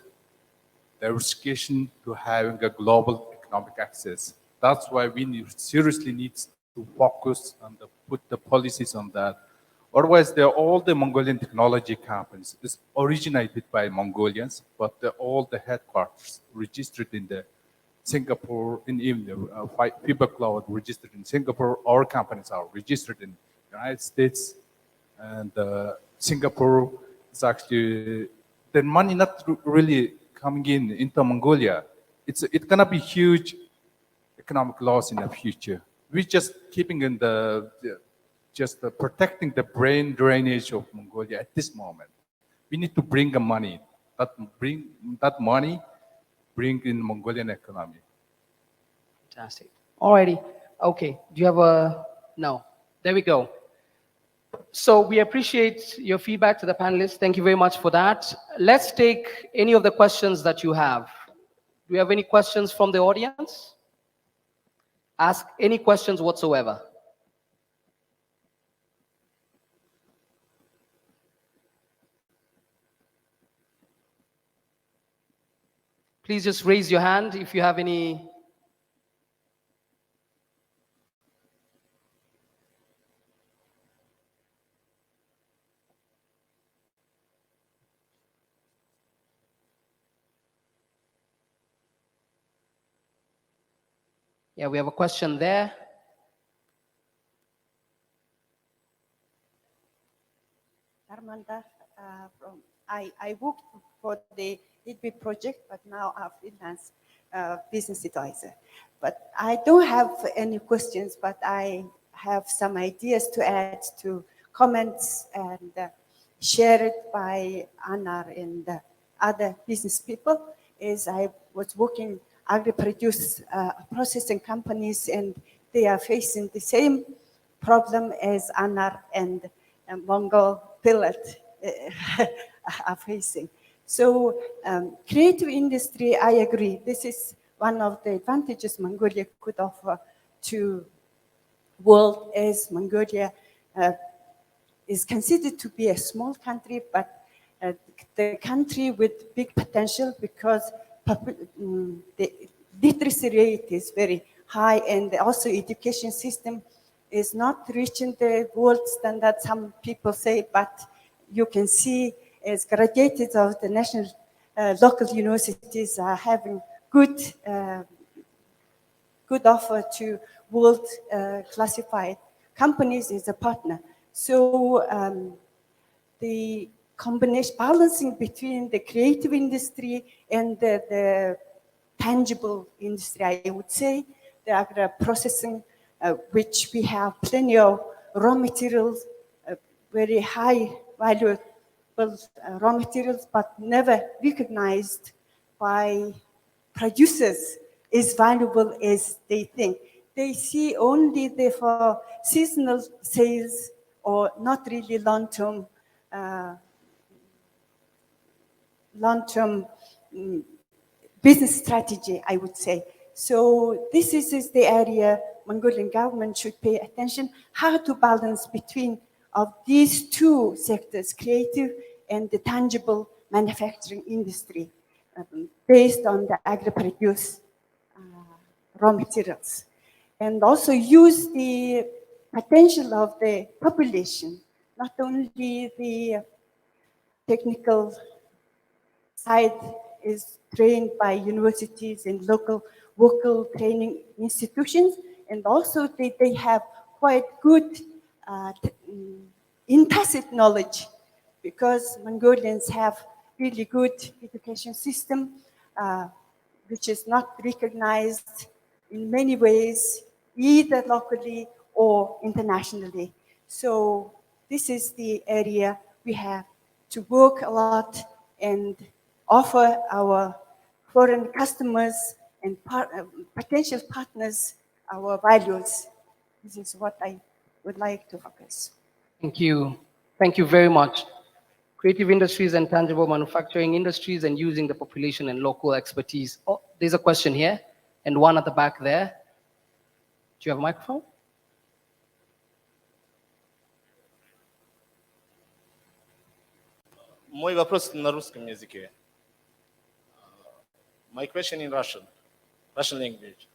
[SPEAKER 9] diversification to having a global economic access. That's why we seriously need to focus and put the policies on that. Otherwise, all the Mongolian technology companies is originated by Mongolians, but all the headquarters registered in the Singapore, in even the FIBA Cloud registered in Singapore. Our companies are registered in the United States, and Singapore is actually the money not really coming into Mongolia. It's gonna be huge economic loss in the future. We're just keeping in protecting the brain drainage of Mongolia at this moment. We need to bring the money. That money bring in Mongolian economy.
[SPEAKER 4] Fantastic. Alrighty. Okay. Do you have a no? There we go. So we appreciate your feedback to the panelists. Thank you very much for that. Let's take any of the questions that you have. Do you have any questions from the audience? Ask any questions whatsoever. Please just raise your hand if you have any. Yeah, we have a question there.
[SPEAKER 11] Armanda, I worked for the IDB project, but now I'm freelance business advisor. But I don't have any questions, but I have some ideas to add to comments and share it by Anar and other business people. As I was working agri-produce processing companies, and they are facing the same problem as Anar and Mongol Pilot are facing. So creative industry, I agree. This is one of the advantages Mongolia could offer to world as Mongolia is considered to be a small country, but the country with big potential because the literacy rate is very high, and also education system is not reaching the world standard, some people say, but you can see as graduates of the national local universities are having good offer to world classified companies as a partner. So the combination, balancing between the creative industry and the tangible industry, I would say, the agro-processing, which we have plenty of raw materials, very high valuable raw materials, but never recognized by producers as valuable as they think. They see only the for seasonal sales or not really long-term business strategy, I would say. So this is the area Mongolian government should pay attention, how to balance between of these two sectors, creative and the tangible manufacturing industry, based on the agri-produce raw materials. And also use the potential of the population, not only the technical side is trained by universities and local vocal training institutions, and also they have quite good implicit knowledge, because Mongolians have really good education system, which is not recognized in many ways, either locally or internationally. So this is the area we have to work a lot and offer our foreign customers and potential partners our values. This is what I would like to focus.
[SPEAKER 4] Thank you. Thank you very much. Creative industries and tangible manufacturing industries and using the population and local expertise. Oh, there's a question here and one at the back there. Do you have a microphone?
[SPEAKER 12] Мой вопрос на русском языке. My question in Russian language.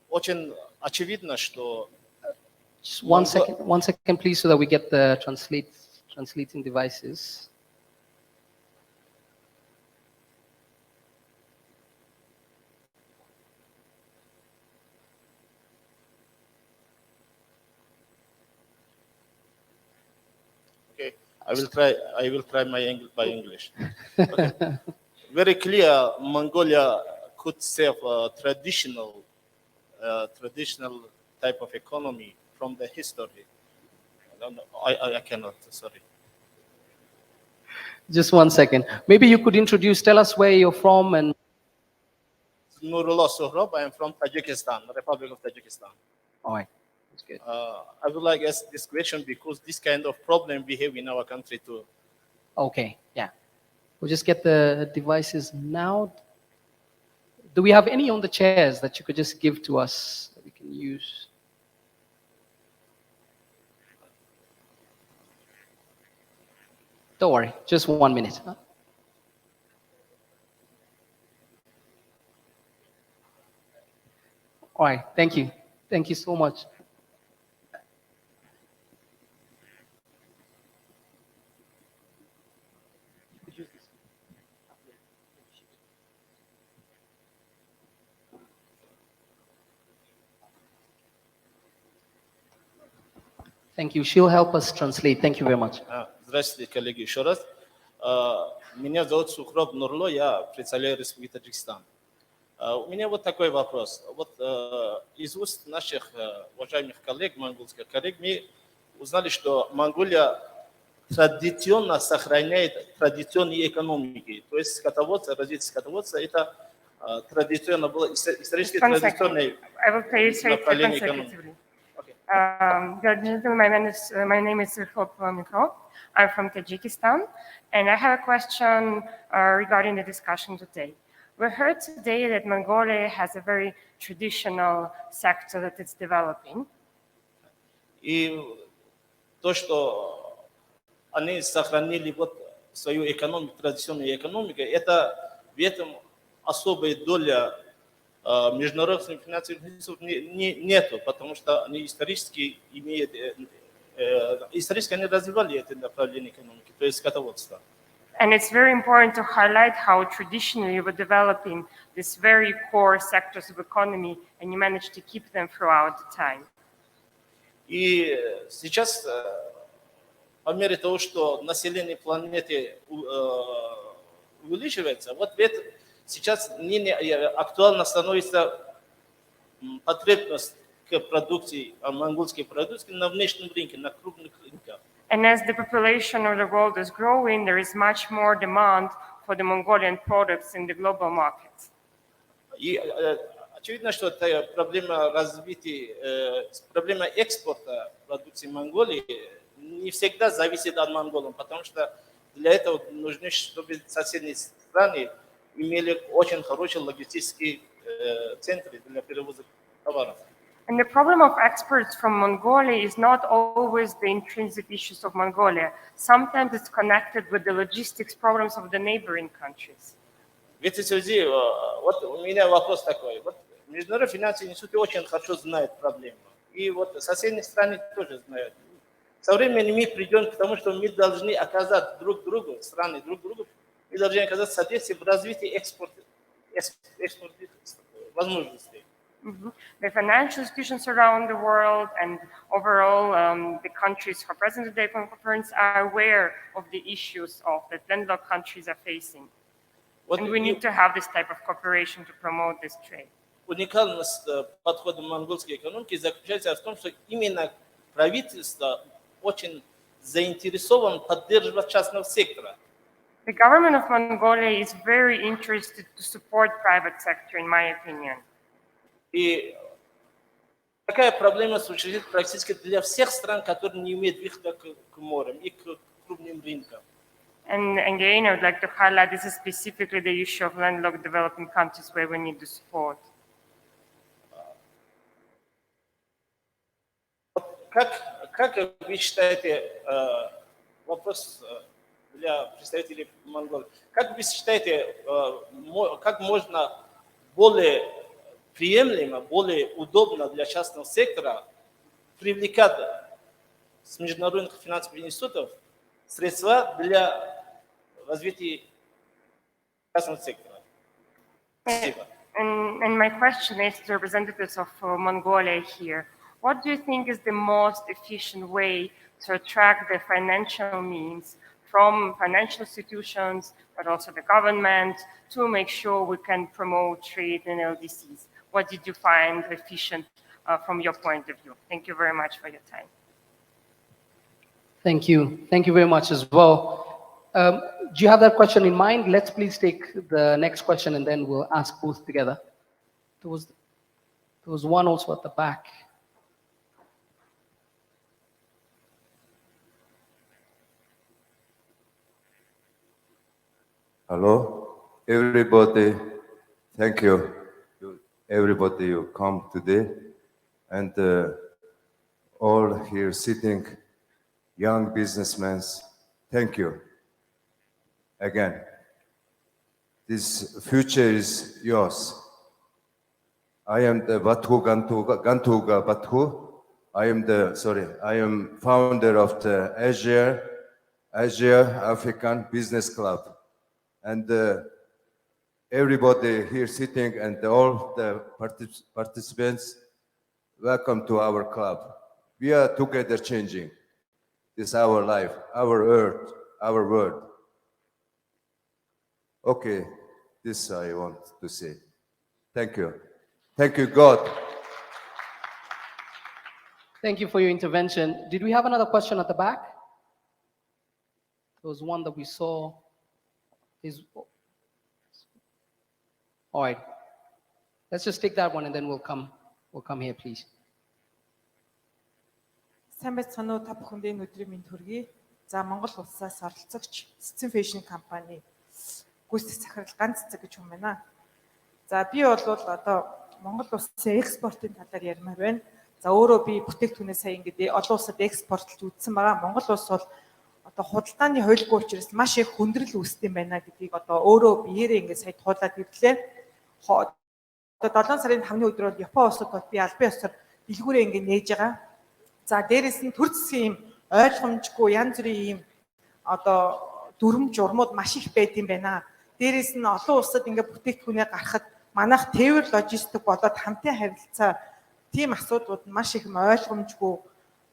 [SPEAKER 12] Очень очевидно, что...
[SPEAKER 4] Just one second, please, so that we get the translating devices.
[SPEAKER 12] Okay, I will try by English. Okay. Very clear, Mongolia could serve a traditional type of economy from the history. I cannot, sorry.
[SPEAKER 4] Just one second. Maybe you could tell us where you're from and...
[SPEAKER 12] Nurullah Sohrab, I am from Tajikistan, Republic of Tajikistan.
[SPEAKER 4] All right, that's good.
[SPEAKER 12] I would like to ask this question because this kind of problem we have in our country too.
[SPEAKER 4] Okay, yeah. We'll just get the devices now. Do we have any on the chairs that you could just give to us that we can use? Don't worry, just 1 minute. All right, thank you. Thank you so much. Thank you. She'll help us translate. Thank you very much.
[SPEAKER 12] Здравствуйте, коллеги, еще раз. Меня зовут Сухраб Нурло, я представляю Республику Таджикистан. У меня вот такой вопрос. Вот из уст наших уважаемых коллег, монгольских коллег, мы узнали, что Монголия традиционно сохраняет традиционные экономики. То есть скотоводство, развитие скотоводства – это традиционно было исторически традиционное направление экономики.
[SPEAKER 13] Good evening, my name is Surkhop Mikro. I'm from Tajikistan, and I have a question regarding the discussion today. We heard today that Mongolia has a very traditional sector that it's developing.
[SPEAKER 12] И то, что они сохранили вот свою экономику, традиционную экономику, это в этом особая доля международных финансовых институтов нету, потому что они исторически имеют, исторически они развивали это направление экономики, то есть скотоводство.
[SPEAKER 13] And it's very important to highlight how traditionally we're developing these very core sectors of economy, and you managed to keep them throughout the time.
[SPEAKER 12] И сейчас, по мере того, что население планеты увеличивается, вот это сейчас актуально становится потребность к продукции, монгольской продукции на внешнем рынке, на крупных рынках.
[SPEAKER 13] And as the population of the world is growing, there is much more demand for the Mongolian products in the global markets.
[SPEAKER 12] И очевидно, что это проблема развития, проблема экспорта продукции Монголии не всегда зависит от монголов, потому что для этого нужно, чтобы соседние страны имели очень хорошие логистические центры для перевоза товаров.
[SPEAKER 13] And the problem of exports from Mongolia is not always the intrinsic issues of Mongolia. Sometimes it's connected with the logistics problems of the neighboring countries.
[SPEAKER 12] В этой связи вот у меня вопрос такой. Вот Международный финансовый институт очень хорошо знает проблему. И вот соседние страны тоже знают. Со временем мы придем к тому, что мы должны оказать друг другу, страны друг другу, мы должны оказать содействие в развитии экспорта возможностей.
[SPEAKER 13] The financial institutions around the world and overall the countries who are present at the conference are aware of the issues of that landlocked countries are facing. And we need to have this type of cooperation to promote this trade.
[SPEAKER 12] Уникальность подхода монгольской экономики заключается в том, что именно правительство очень заинтересовано поддерживать частного сектора.
[SPEAKER 13] The government of Mongolia is very interested to support private sector, in my opinion.
[SPEAKER 12] И такая проблема существует практически для всех стран, которые не имеют выхода к морям и к крупным рынкам.
[SPEAKER 13] And again, I would like to highlight this is specifically the issue of landlocked developing countries where we need the support.
[SPEAKER 12] Как вы считаете, вопрос для представителей Монголии, как вы считаете, как можно более приемлемо, более удобно для частного сектора привлекать с международных финансовых институтов средства для развития частного сектора? Спасибо.
[SPEAKER 13] And my question is to the representatives of Mongolia here. What do you think is the most efficient way to attract the financial means from financial institutions, but also the government, to make sure we can promote trade in LDCs? What did you find efficient from your point of view? Thank you very much for your time.
[SPEAKER 4] Thank you. Thank you very much as well. Do you have that question in mind? Let's please take the next question and then we'll ask both together. There was one also at the back.
[SPEAKER 14] Hello, everybody. Thank you. Everybody, you come today, and all here sitting, young businessmen. Thank you. Again, this future is yours. I am the Bathu Gantuga Bathu. I am founder of the Asia African Business Club. And everybody here sitting and all the participants, welcome to our club. We are together changing. This is our life, our earth, our world. Okay, this I want to say. Thank you. Thank you, God.
[SPEAKER 4] Thank you for your intervention. Did we have another question at the back? There was one that we saw. All right. Let's just take that one and then we'll come here, please.
[SPEAKER 15] Сайн байцгаана уу, та бүхэндээ өнөөдрийн мэнд хүргэе. За Монгол улсаас оролцогч Diversification компани гүйцэтгэх захирал ганц цэг гэж хүн байна. За би бол одоо Монгол улсын экспортын талаар ярмаар байна. За өөрөө би бүтээгдэхүүнээ сая ингээд олон улсад экспортлж үзсэн байгаа. Монгол улс бол одоо худалдааны хуульгүй учраас маш их хүндрэл үүсдэг юм байна гэдгийг одоо өөрөө биеэрээ ингээд сая туулаад ирлээ. Одоо 7 сарын 5-ны өдөр бол Япон улсад бол би албан ёсоор дэлгүүрээ ингээд нээж байгаа. За дээрэс нь төр засгийн юм ойлгомжгүй янз бүрийн юм одоо дүрм журмууд маш их байд юм байна. Дээрээс нь олон улсад ингээд бүтээгдэхүүнээ гаргахад манайх тээвэр логистик болоод хамтын харилцаа тийм асуудлууд маш их ойлгомжгүй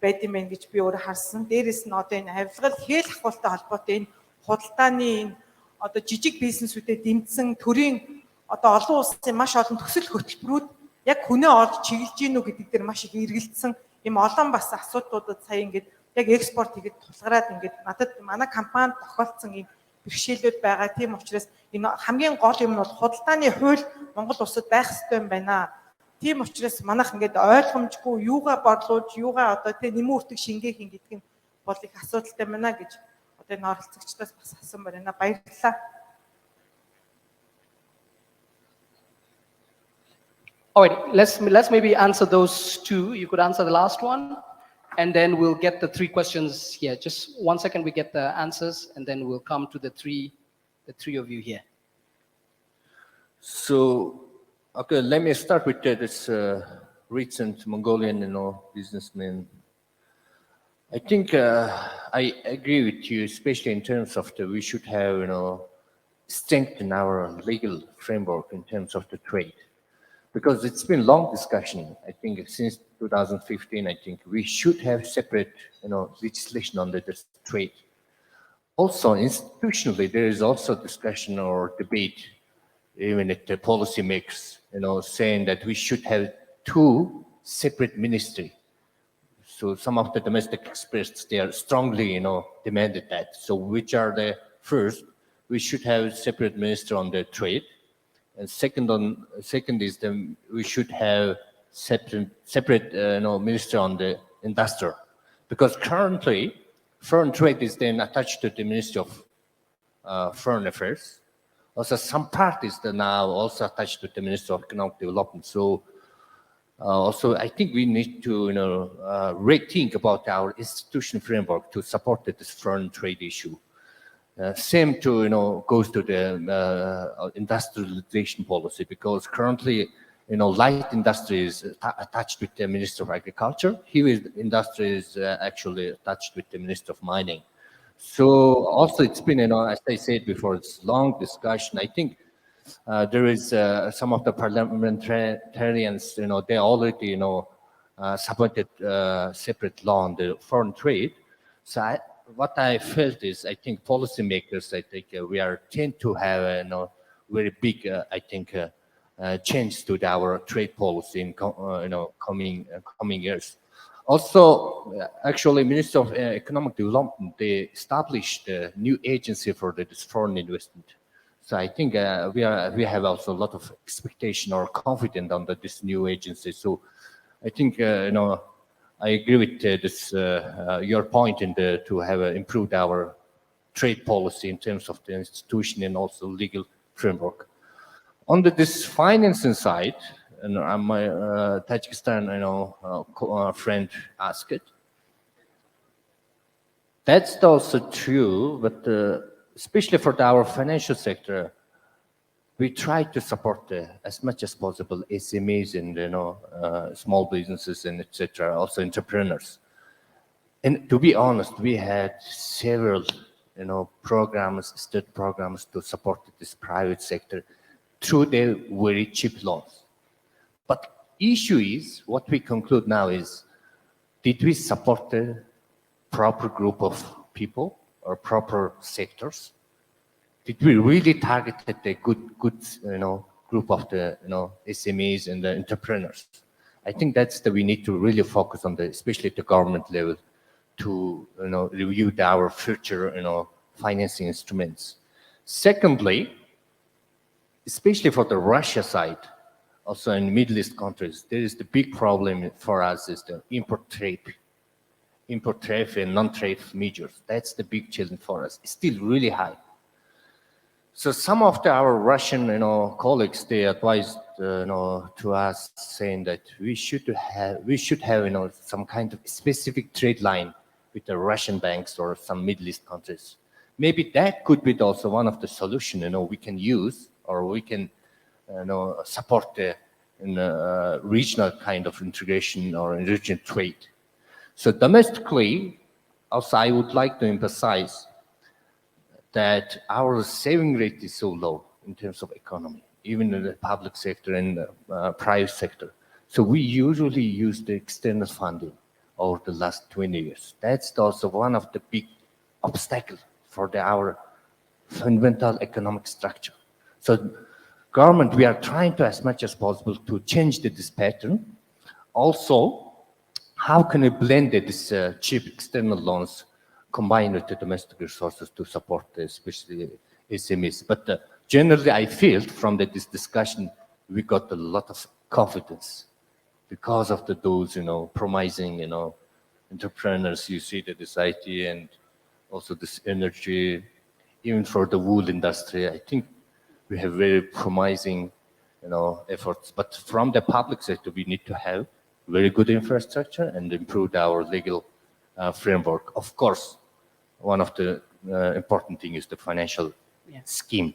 [SPEAKER 15] байд юм байна гэж би өөрөө харсан. Дээрээс нь одоо энэ авилгал хээл ахуйтай холбоотой энэ худалдааны энэ одоо жижиг бизнесүүдэд дэмжсэн төрийн одоо олон улсын маш олон төсөл хөтөлбөрүүд яг хүнээ олж чиглэж гинүү гэдэг дээр маш их эргэлдсэн юм олон бас асуудлуудад сая ингээд яг экспорт хийгээд тулгараад ингээд надад манай компанид тохиолдсон юм бэрхшээлүүд байгаа. Тийм учраас энэ хамгийн гол юм нь бол худалдааны хууль Монгол улсад байх ёстой юм байна. Тийм учраас манайх ингээд ойлгомжгүй юугаа борлуулж юугаа одоо тийм нэмэн үртэг шингээх юм гэдэг нь бол их асуудалтай байна гэж одоо энэ оролцогчдоос бас асуусан байна. Баярлалаа.
[SPEAKER 4] All right, let's maybe answer those two. You could answer the last one, and then we'll get the three questions here. Just 1 second, we get the answers, and then we'll come to the three of you here.
[SPEAKER 3] So, okay, let me start with this recent Mongolian, businessman. I think I agree with you, especially in terms of we should have, strengthen our legal framework in terms of the trade. Because it's been long discussion. I think since 2015, I think we should have separate, legislation on this trade. Also, institutionally, there is also discussion or debate, even at the policymakers, saying that we should have two separate ministries. So some of the domestic experts, they are strongly, demanded that. So which are the first? We should have a separate minister on the trade. And second is we should have separate minister on the industrial, because currently foreign trade is then attached to the Ministry of Foreign Affairs. Also, some parties are now also attached to the Ministry of Economic Development. So, also I think we need to rethink about our institutional framework to support this foreign trade issue. Same to goes to the industrialization policy, because currently light industry is attached with the Minister of Agriculture. Heavy industry is actually attached with the Minister of Mining. So also it's been as I said before, it's long discussion. I think there is some of the parliamentarians they already submitted separate law on the foreign trade. So what I felt is, I think policymakers, we tend to have a very big, change to our trade policy in coming years. Also, actually, Minister of Economic Development, they established a new agency for this foreign investment. So I think we have also a lot of expectation or confidence on this new agency. So I think I agree with this your point to have improved our trade policy in terms of the institution and also legal framework. On this financing side, and my Tajikistan friend asked it. That's also true, but especially for our financial sector, we try to support as much as possible SMEs and small businesses and etc. Also entrepreneurs. And to be honest, we had several programs, state programs to support this private sector through their very cheap loans. But issue is, what we conclude now is, did we support the proper group of people or proper sectors? Did we really target a good group of the SMEs and the entrepreneurs? I think that's we need to really focus on especially at the government level, to review our future financing instruments. Secondly, especially for the Russia side, also in Middle East countries, there is the big problem for us is the import tariff and non-tariff measures. That's the big challenge for us. It's still really high. So some of our Russian colleagues, they advise to us saying that we should have some kind of specific trade line with the Russian banks or some Middle East countries. Maybe that could be also one of the solutions we can use, or we can support the regional kind of integration or regional trade. So domestically, also I would like to emphasize that our saving rate is so low in terms of economy, even in the public sector and private sector. So we usually use the external funding over the last 20 years. That's also one of the big obstacles for our fundamental economic structure. So government, we are trying to, as much as possible, to change this pattern. Also, how can we blend this cheap external loans combined with the domestic resources to support especially SMEs? But generally, I feel from this discussion, we got a lot of confidence because of those, promising, entrepreneurs. You see this IT and also this energy, even for the wool industry. I think we have very promising, efforts. But from the public sector, we need to have very good infrastructure and improve our legal framework. Of course, one of the important things is the financial scheme.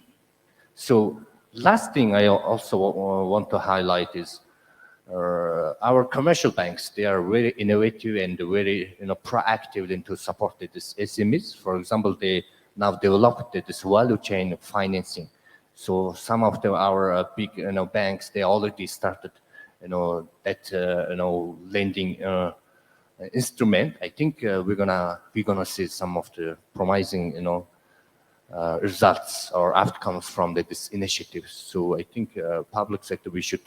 [SPEAKER 3] So last thing I also want to highlight is our commercial banks. They are very innovative and very proactive into supporting this SMEs. For example, they now developed this value chain financing. So some of our big banks, they already started that lending instrument. I think we're gonna see some of the promising results or outcomes from this initiative. So I think public sector, we should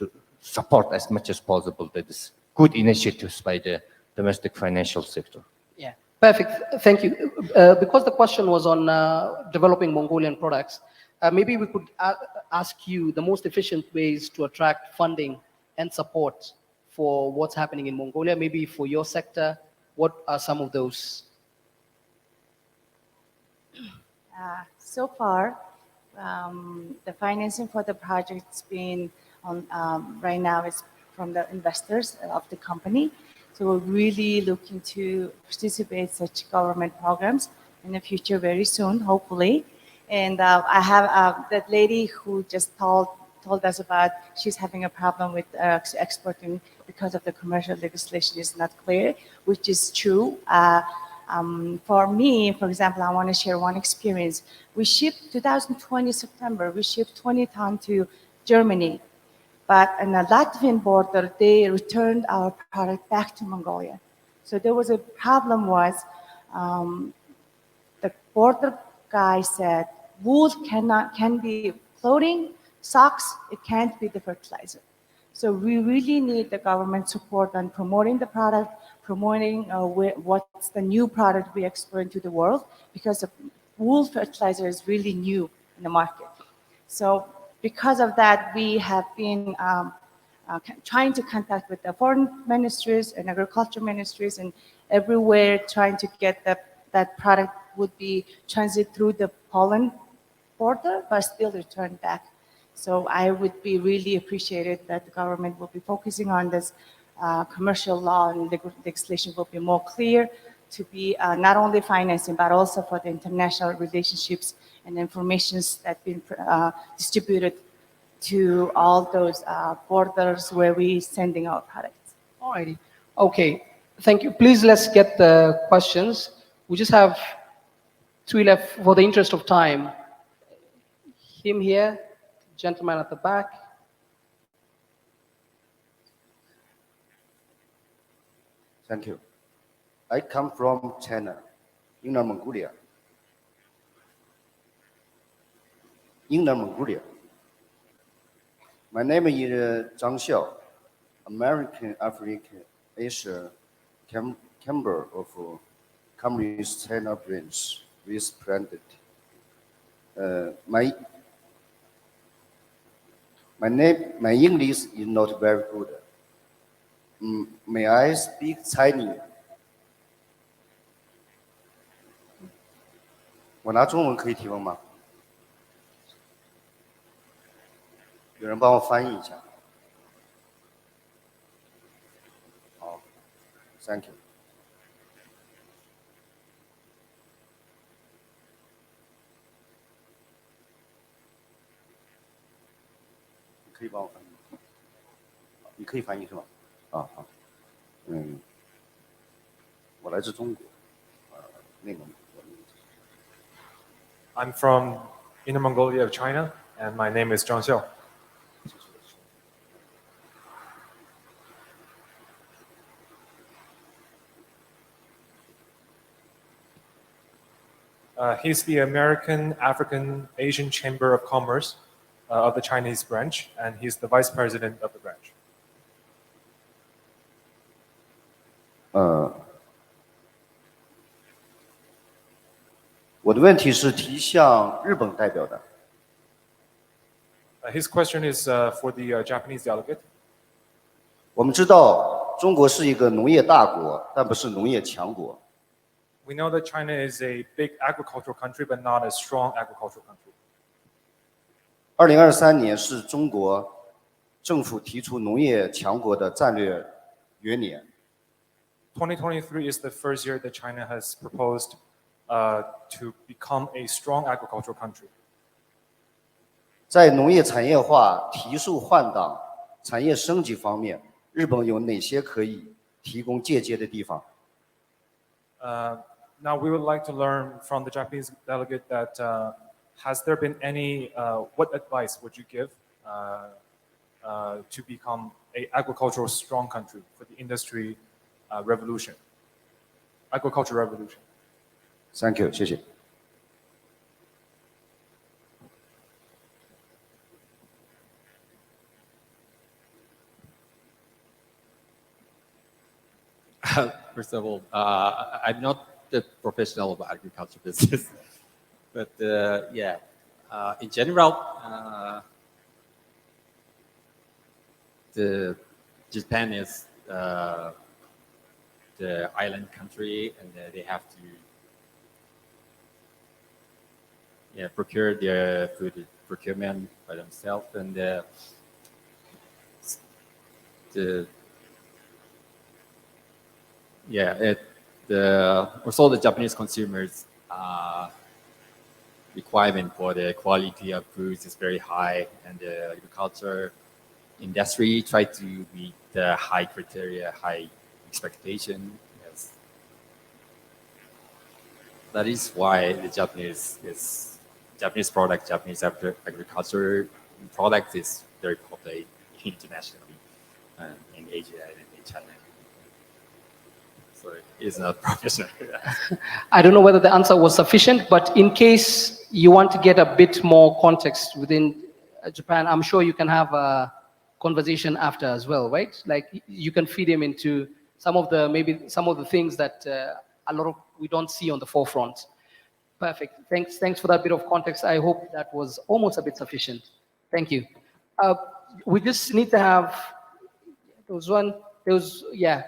[SPEAKER 3] support as much as possible this good initiatives by the domestic financial sector.
[SPEAKER 4] Yeah, perfect. Thank you. Because the question was on developing Mongolian products, maybe we could ask you the most efficient ways to attract funding and support for what's happening in Mongolia. Maybe for your sector, what are some of those?
[SPEAKER 5] So far, the financing for the project's been on right now is from the investors of the company. So we're really looking to participate in such government programs in the future very soon, hopefully. And I have that lady who just told us about she's having a problem with exporting because of the commercial legislation is not clear, which is true. For me, for example, I want to share one experience. We shipped 2020 September, we shipped 20 tons to Germany, but on the Latvian border, they returned our product back to Mongolia. So there was a problem was the border guy said, wool can be clothing, socks, it can't be the fertilizer. So we really need the government support on promoting the product, promoting what's the new product we export into the world, because the wool fertilizer is really new in the market. So because of that, we have been trying to contact with the foreign ministries and agriculture ministries and everywhere trying to get that product would be transit through the Poland border, but still return back. So I would be really appreciated that the government will be focusing on this commercial law and legislation will be more clear to be not only financing, but also for the international relationships and informations that been distributed to all those borders where we sending our products.
[SPEAKER 4] Alrighty. Okay. Thank you. Please, let's get the questions. We just have 3 left for the interest of time. Him here, gentleman at the back.
[SPEAKER 16] Thank you. I come from China, Inner Mongolia. My name is Zhang Xiao, American African Asia Chamber of Communist China branch, Vice President. My English is not very good. May I speak Chinese? 我拿中文可以提问吗？有人帮我翻译一下。Thank you.
[SPEAKER 17] I'm from Inner Mongolia of China, and my name is Zhang Xiao. He's the American African Asian Chamber of Commerce of the Chinese branch, and he's the vice president of the branch.
[SPEAKER 16] 我的问题是提向日本代表的。
[SPEAKER 17] His question is for the Japanese delegate.
[SPEAKER 16] 我们知道中国是一个农业大国，但不是农业强国。
[SPEAKER 17] We know that China is a big agricultural country, but not a strong agricultural country.
[SPEAKER 16] 2023年是中国政府提出农业强国的战略元年。
[SPEAKER 17] 2023 is the first year that China has proposed to become a strong agricultural country.
[SPEAKER 16] 在农业产业化、提速换挡、产业升级方面，日本有哪些可以提供借鉴的地方？
[SPEAKER 17] Now we would like to learn from the Japanese delegate that has there been any, what advice would you give to become an agricultural strong country for the industry revolution, agriculture revolution?
[SPEAKER 16] Thank you， 谢谢。
[SPEAKER 10] First of all, I'm not the professional of agriculture business, but yeah, in general, Japan is the island country, and they have to procure their food procurement by themselves, and also the Japanese consumers requirement for the quality of foods is very high, and the agriculture industry try to meet the high criteria, high expectation. Yes. That is why the Japanese product, Japanese agriculture product is very popular internationally in Asia and in China. So it's not professional.
[SPEAKER 4] I don't know whether the answer was sufficient, but in case you want to get a bit more context within Japan, I'm sure you can have a conversation after as well, right? Like you can feed him into some of the things that a lot of we don't see on the forefront. Perfect. Thanks for that bit of context. I hope that was almost a bit sufficient. Thank you. We just need to have yeah.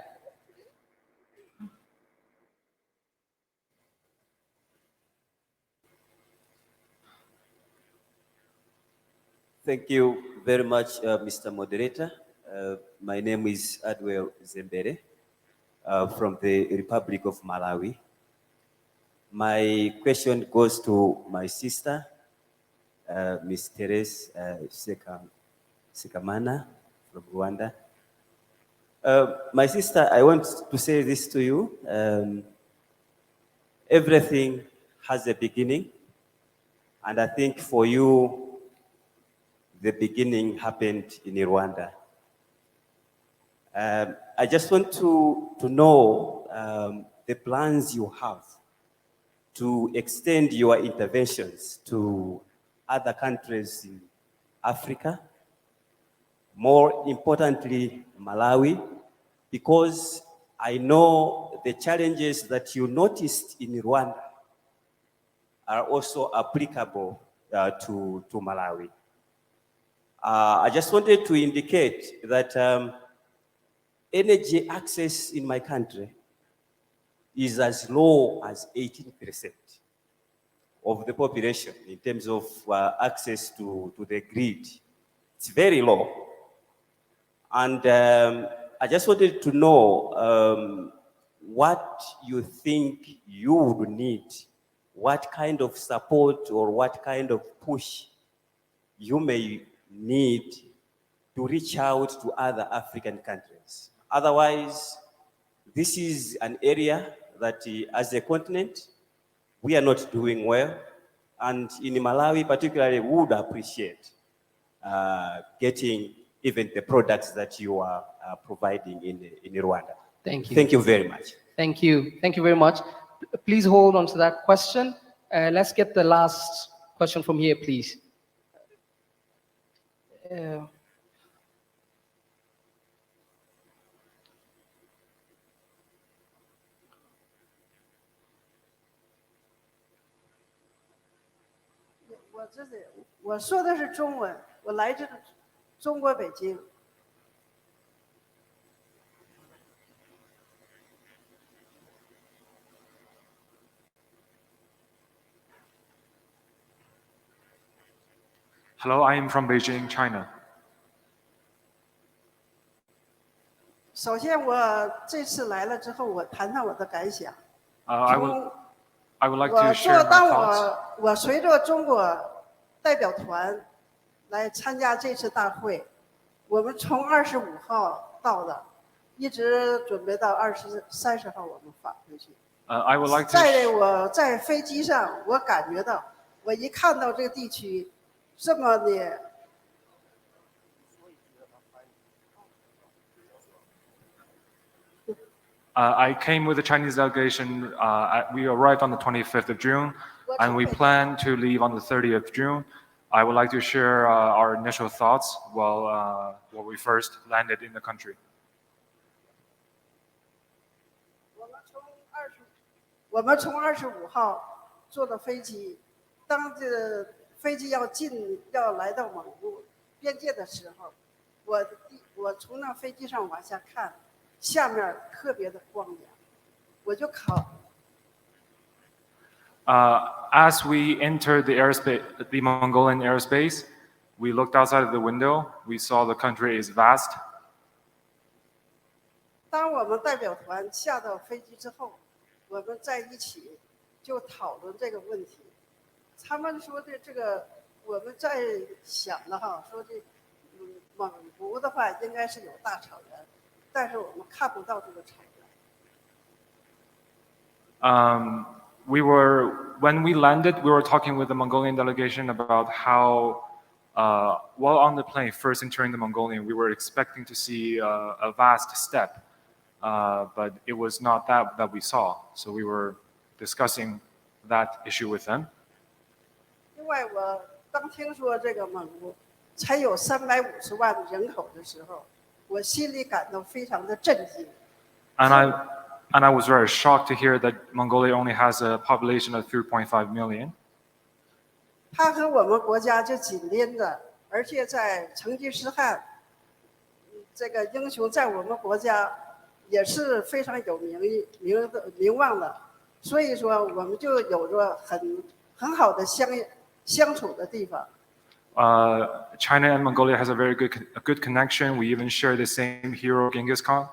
[SPEAKER 18] Thank you very much, Mr. Moderator. My name is Adwell Zembere from the Republic of Malawi. My question goes to my sister, Ms. Therese Sekamana from Rwanda. My sister, I want to say this to you. Everything has a beginning, and I think for you, the beginning happened in Rwanda. I just want to know the plans you have to extend your interventions to other countries in Africa, more importantly, Malawi, because I know the challenges that you noticed in Rwanda are also applicable to Malawi. I just wanted to indicate that energy access in my country is as low as 18% of the population in terms of access to the grid. It's very low. And I just wanted to know what you think you would need, what kind of support or what kind of push you may need to reach out to other African countries. Otherwise, this is an area that as a continent, we are not doing well. And in Malawi particularly, we would appreciate getting even the products that you are providing in Rwanda.
[SPEAKER 4] Thank you.
[SPEAKER 18] Thank you very much.
[SPEAKER 4] Thank you. Thank you very much. Please hold on to that question. Let's get the last question from here, please.
[SPEAKER 17] Hello, I am from Beijing, China.
[SPEAKER 19] 首先，我这次来了之后，我谈谈我的感想。
[SPEAKER 17] I would like to share my
[SPEAKER 19] 当
[SPEAKER 17] thoughts.
[SPEAKER 19] 我随着中国代表团来参加这次大会，我们从25号到的，一直准备到30号我们返回去。
[SPEAKER 17] I would like to.
[SPEAKER 19] 在我在飞机上，我感觉到，我一看到这个地区这么的。
[SPEAKER 17] I came with the Chinese delegation. We arrived on the 25th of June, and we plan to leave on the 30th of June. I would like to share our initial thoughts while we first landed in the country.
[SPEAKER 19] 我们从25号坐的飞机，当这飞机要来到蒙古边界的时候，我从那飞机上往下看。 下面特别的光亮，我就考。
[SPEAKER 17] As we entered the Mongolian airspace, we looked outside of the window. We saw the country is vast.
[SPEAKER 19] 当我们代表团下到飞机之后，我们在一起就讨论这个问题。他们说的这个，我们在想了哈，说这蒙古的话应该是有大草原。 但是我们看不到这个草原。
[SPEAKER 17] When we landed, we were talking with the Mongolian delegation about how, while on the plane, first entering the Mongolian, we were expecting to see a vast steppe, but it was not that we saw. So we were discussing that issue with them.
[SPEAKER 19] 另外，我当听说这个蒙古才有350万人口的时候。 我心里感到非常的震惊。
[SPEAKER 17] And I was very shocked to hear that Mongolia only has a population of 3.5 million.
[SPEAKER 19] 它和我们国家就紧邻着，而且在成吉思汗这个英雄在我们国家也是非常有名望的，所以说我们就有着很好的相处的地方。
[SPEAKER 17] China and Mongolia has a very good connection. We even share the same hero, Genghis Khan.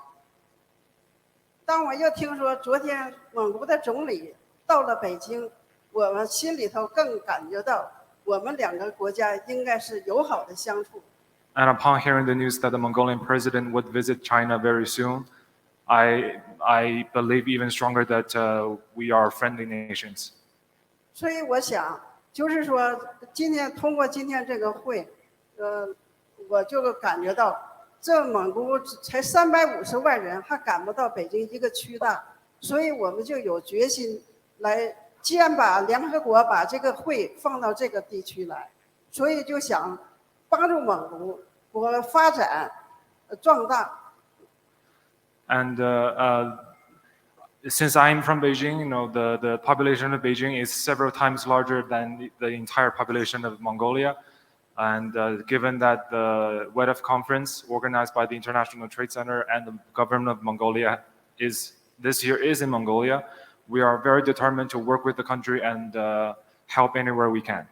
[SPEAKER 19] 当我又听说昨天蒙古的总理到了北京，我们心里头更感觉到我们两个国家应该是友好的相处。
[SPEAKER 17] And upon hearing the news that the Mongolian president would visit China very soon, I believe even stronger that we are friendly nations.
[SPEAKER 19] 所以我想。 就是说，通过今天这个会，我就感觉到，这蒙古才350万人，还赶不到北京一个区大，所以我们就有决心来，既然把联合国把这个会放到这个地区来，所以就想帮助蒙古国发展、壮大。
[SPEAKER 17] And since I'm from Beijing, you know, the population of Beijing is several times larger than the entire population of Mongolia. And given that the WEDF conference organized by the International Trade Center and the government of Mongolia this year is in Mongolia, we are very determined to work with the country and help anywhere we can.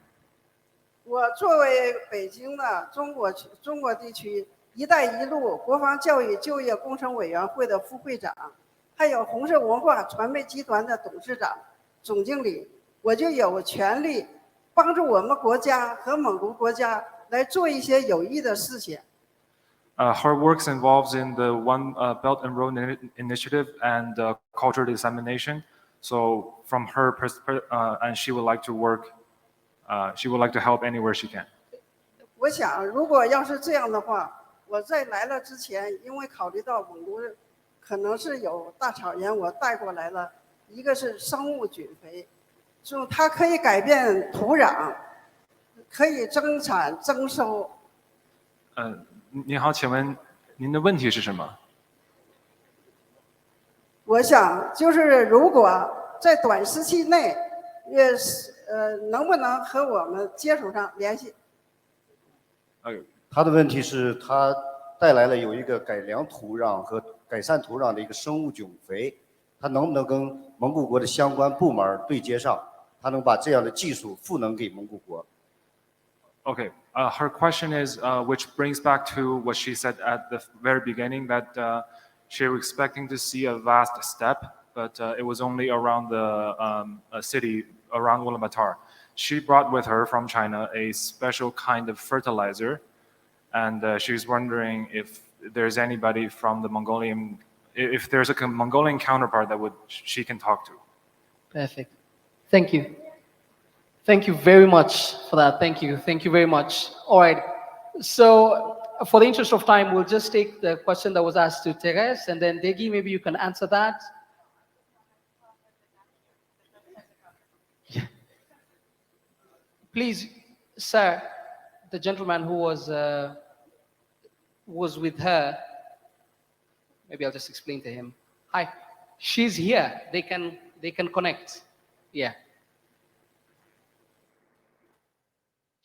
[SPEAKER 19] 我作为北京的中国地区“一带一路”国防教育就业工程委员会的副会长。还有红色文化传媒集团的董事长、总经理，我就有权利帮助我们国家和蒙古国家来做一些有益的事情。
[SPEAKER 17] Her works involves in the One Belt and Road Initiative and culture dissemination. So from her perspective, and she would like to work, she would like to help anywhere she can.
[SPEAKER 19] 我想，如果要是这样的话，我在来了之前，因为考虑到蒙古可能是有大草原，我带过来了，一个是生物菌肥，就它可以改变土壤，可以增产增收。
[SPEAKER 17] 你好，请问您的问题是什么？
[SPEAKER 19] 我想就是如果在短时期内，能不能和我们接触上联系？
[SPEAKER 16] 他的问题是，他带来了有一个改良土壤和改善土壤的一个生物菌肥，他能不能跟蒙古国的相关部门对接上？他能把这样的技术赋能给蒙古国？
[SPEAKER 17] Okay, her question is, which brings back to what she said at the very beginning, that she was expecting to see a vast step, but it was only around the city around Ulaanbaatar. She brought with her from China a special kind of fertilizer, and she's wondering if there's anybody from the Mongolian, if there's a Mongolian counterpart that she can talk to.
[SPEAKER 4] Perfect. Thank you. Thank you very much for that. Thank you. Thank you very much. All right. So for the interest of time, we'll just take the question that was asked to Teres, and then Degi, maybe you can answer that. Yeah. Please, sir, the gentleman who was with her, maybe I'll just explain to him. Hi, she's here. They can connect. Yeah.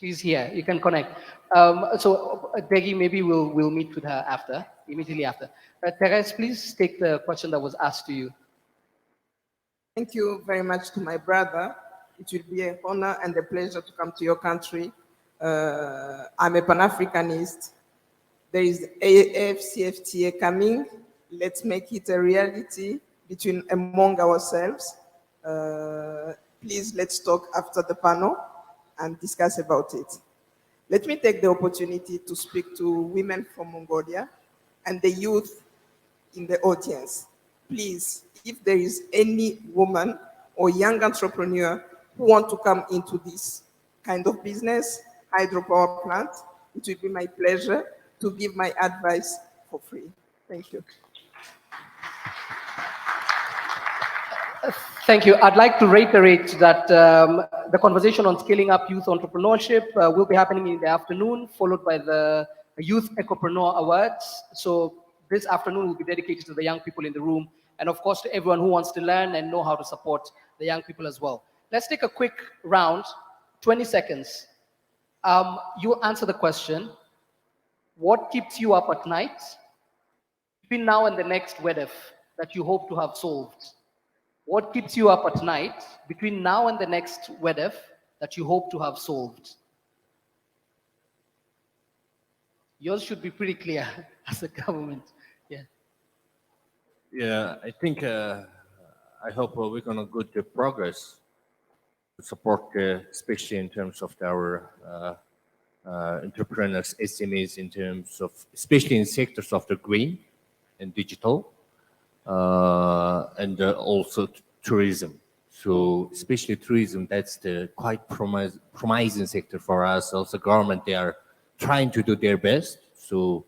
[SPEAKER 4] She's here. You can connect. So Degi, maybe we'll meet with her after, immediately after. Teres, please take the question that was asked to you.
[SPEAKER 7] Thank you very much to my brother. It will be an honor and a pleasure to come to your country. I'm a Pan-Africanist. There is AFCFTA coming. Let's make it a reality among ourselves. Please, let's talk after the panel and discuss about it. Let me take the opportunity to speak to women from Mongolia and the youth in the audience. Please, if there is any woman or young entrepreneur who want to come into this kind of business, hydropower plant, it will be my pleasure to give my advice for free. Thank you.
[SPEAKER 4] Thank you. I'd like to reiterate that the conversation on scaling up youth entrepreneurship will be happening in the afternoon, followed by the Youth Ecopreneur Awards. So this afternoon will be dedicated to the young people in the room, and of course to everyone who wants to learn and know how to support the young people as well. Let's take a quick round, 20 seconds. You answer the question. What keeps you up at night between now and the next WEDF that you hope to have solved? What keeps you up at night between now and the next WEDF that you hope to have solved? Yours should be pretty clear as a government. Yeah.
[SPEAKER 3] Yeah, I think I hope we're going to good progress to support, especially in terms of our entrepreneurs, SMEs, in terms of, especially in sectors of the green and digital. And also tourism. So especially tourism, that's the quite promising sector for us. Also government, they are trying to do their best. So,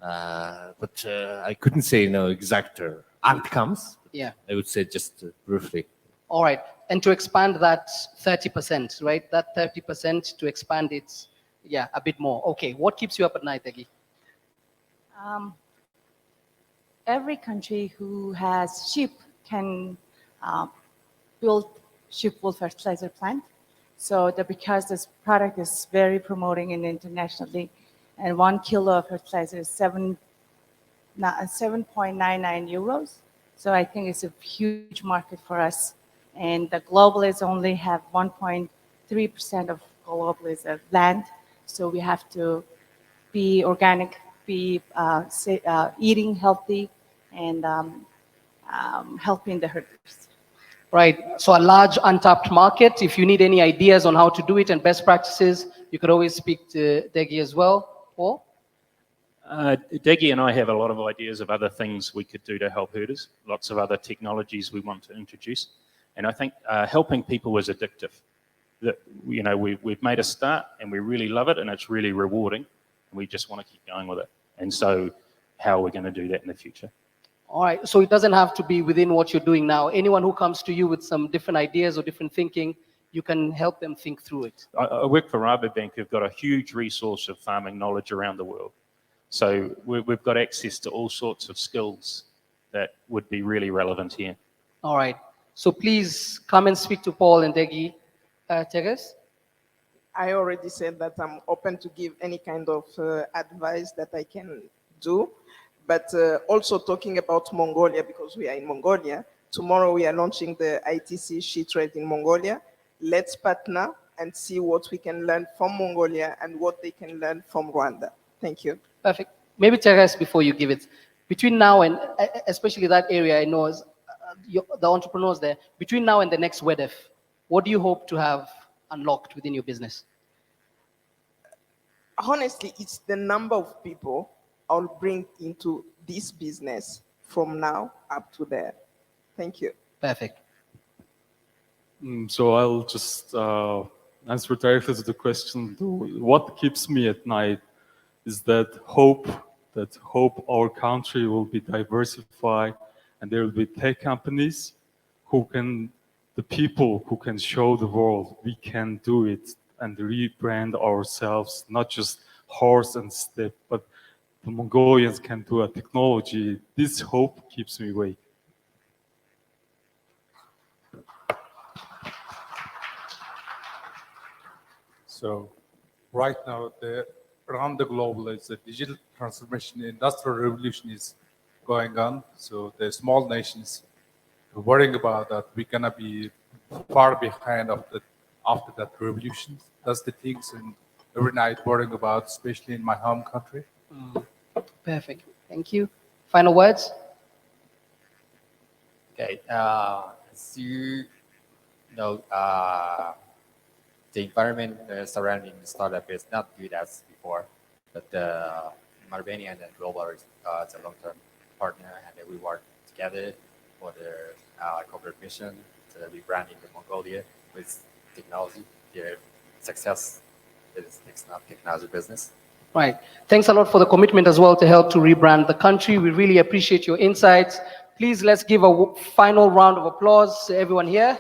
[SPEAKER 3] but I couldn't say exact outcomes.
[SPEAKER 4] Yeah.
[SPEAKER 3] I would say just briefly.
[SPEAKER 4] All right. And to expand that 30%, right? That 30% to expand it, yeah, a bit more. Okay. What keeps you up at night, Egi?
[SPEAKER 5] Every country who has sheep can build sheep wool fertilizer plant. So because this product is very promoting in internationally, and 1 kilo of fertilizer is 7.99 euros. So I think it's a huge market for us. And the globalists only have 1.3% of globalists land. So we have to be organic, be eating healthy, and helping the herders.
[SPEAKER 4] Right. So a large untapped market. If you need any ideas on how to do it and best practices, you could always speak to Degi as well. Paul?
[SPEAKER 6] Deggy and I have a lot of ideas of other things we could do to help herders, lots of other technologies we want to introduce. And I think helping people is addictive. That, you know, we've made a start and we really love it and it's really rewarding. And we just want to keep going with it. And so how are we going to do that in the future?
[SPEAKER 4] All right, so it doesn't have to be within what you're doing now. Anyone who comes to you with some different ideas or different thinking, you can help them think through it.
[SPEAKER 6] I work for Rabobank, who've got a huge resource of farming knowledge around the world. So we've got access to all sorts of skills that would be really relevant here.
[SPEAKER 4] All right, so please come and speak to Paul and Degi. Teres?
[SPEAKER 7] I already said that I'm open to give any kind of advice that I can do. But also talking about Mongolia, because we are in Mongolia. Tomorrow we are launching the ITC She Trade in Mongolia. Let's partner and see what we can learn from Mongolia and what they can learn from Rwanda. Thank you.
[SPEAKER 4] Perfect. Maybe Teres, before you give it, between now and, especially that area I know is the entrepreneurs there, between now and the next WEDF, what do you hope to have unlocked within your business?
[SPEAKER 7] Honestly, it's the number of people I'll bring into this business from now up to there. Thank you.
[SPEAKER 4] Perfect.
[SPEAKER 8] So I'll just answer directly to the question. What keeps me at night is that hope our country will be diversified and there will be tech companies the people who can show the world we can do it and rebrand ourselves, not just horse and step, but the Mongolians can do a technology. This hope keeps me awake.
[SPEAKER 9] So right now, around the globe, the digital transformation, the industrial revolution is going on. So the small nations are worrying about that we're gonna be far behind after that revolution. That's the things and every night worrying about, especially in my home country.
[SPEAKER 4] Perfect. Thank you. Final words?
[SPEAKER 10] Okay. As you know, the environment surrounding the startup is not good as before, but Marubeni and Global is a long-term partner, and we work together for the corporate mission to rebrand into Mongolia with technology. Their success is not technology business.
[SPEAKER 4] Right. Thanks a lot for the commitment as well to help to rebrand the country. We really appreciate your insights. Please let's give a final round of applause to everyone here.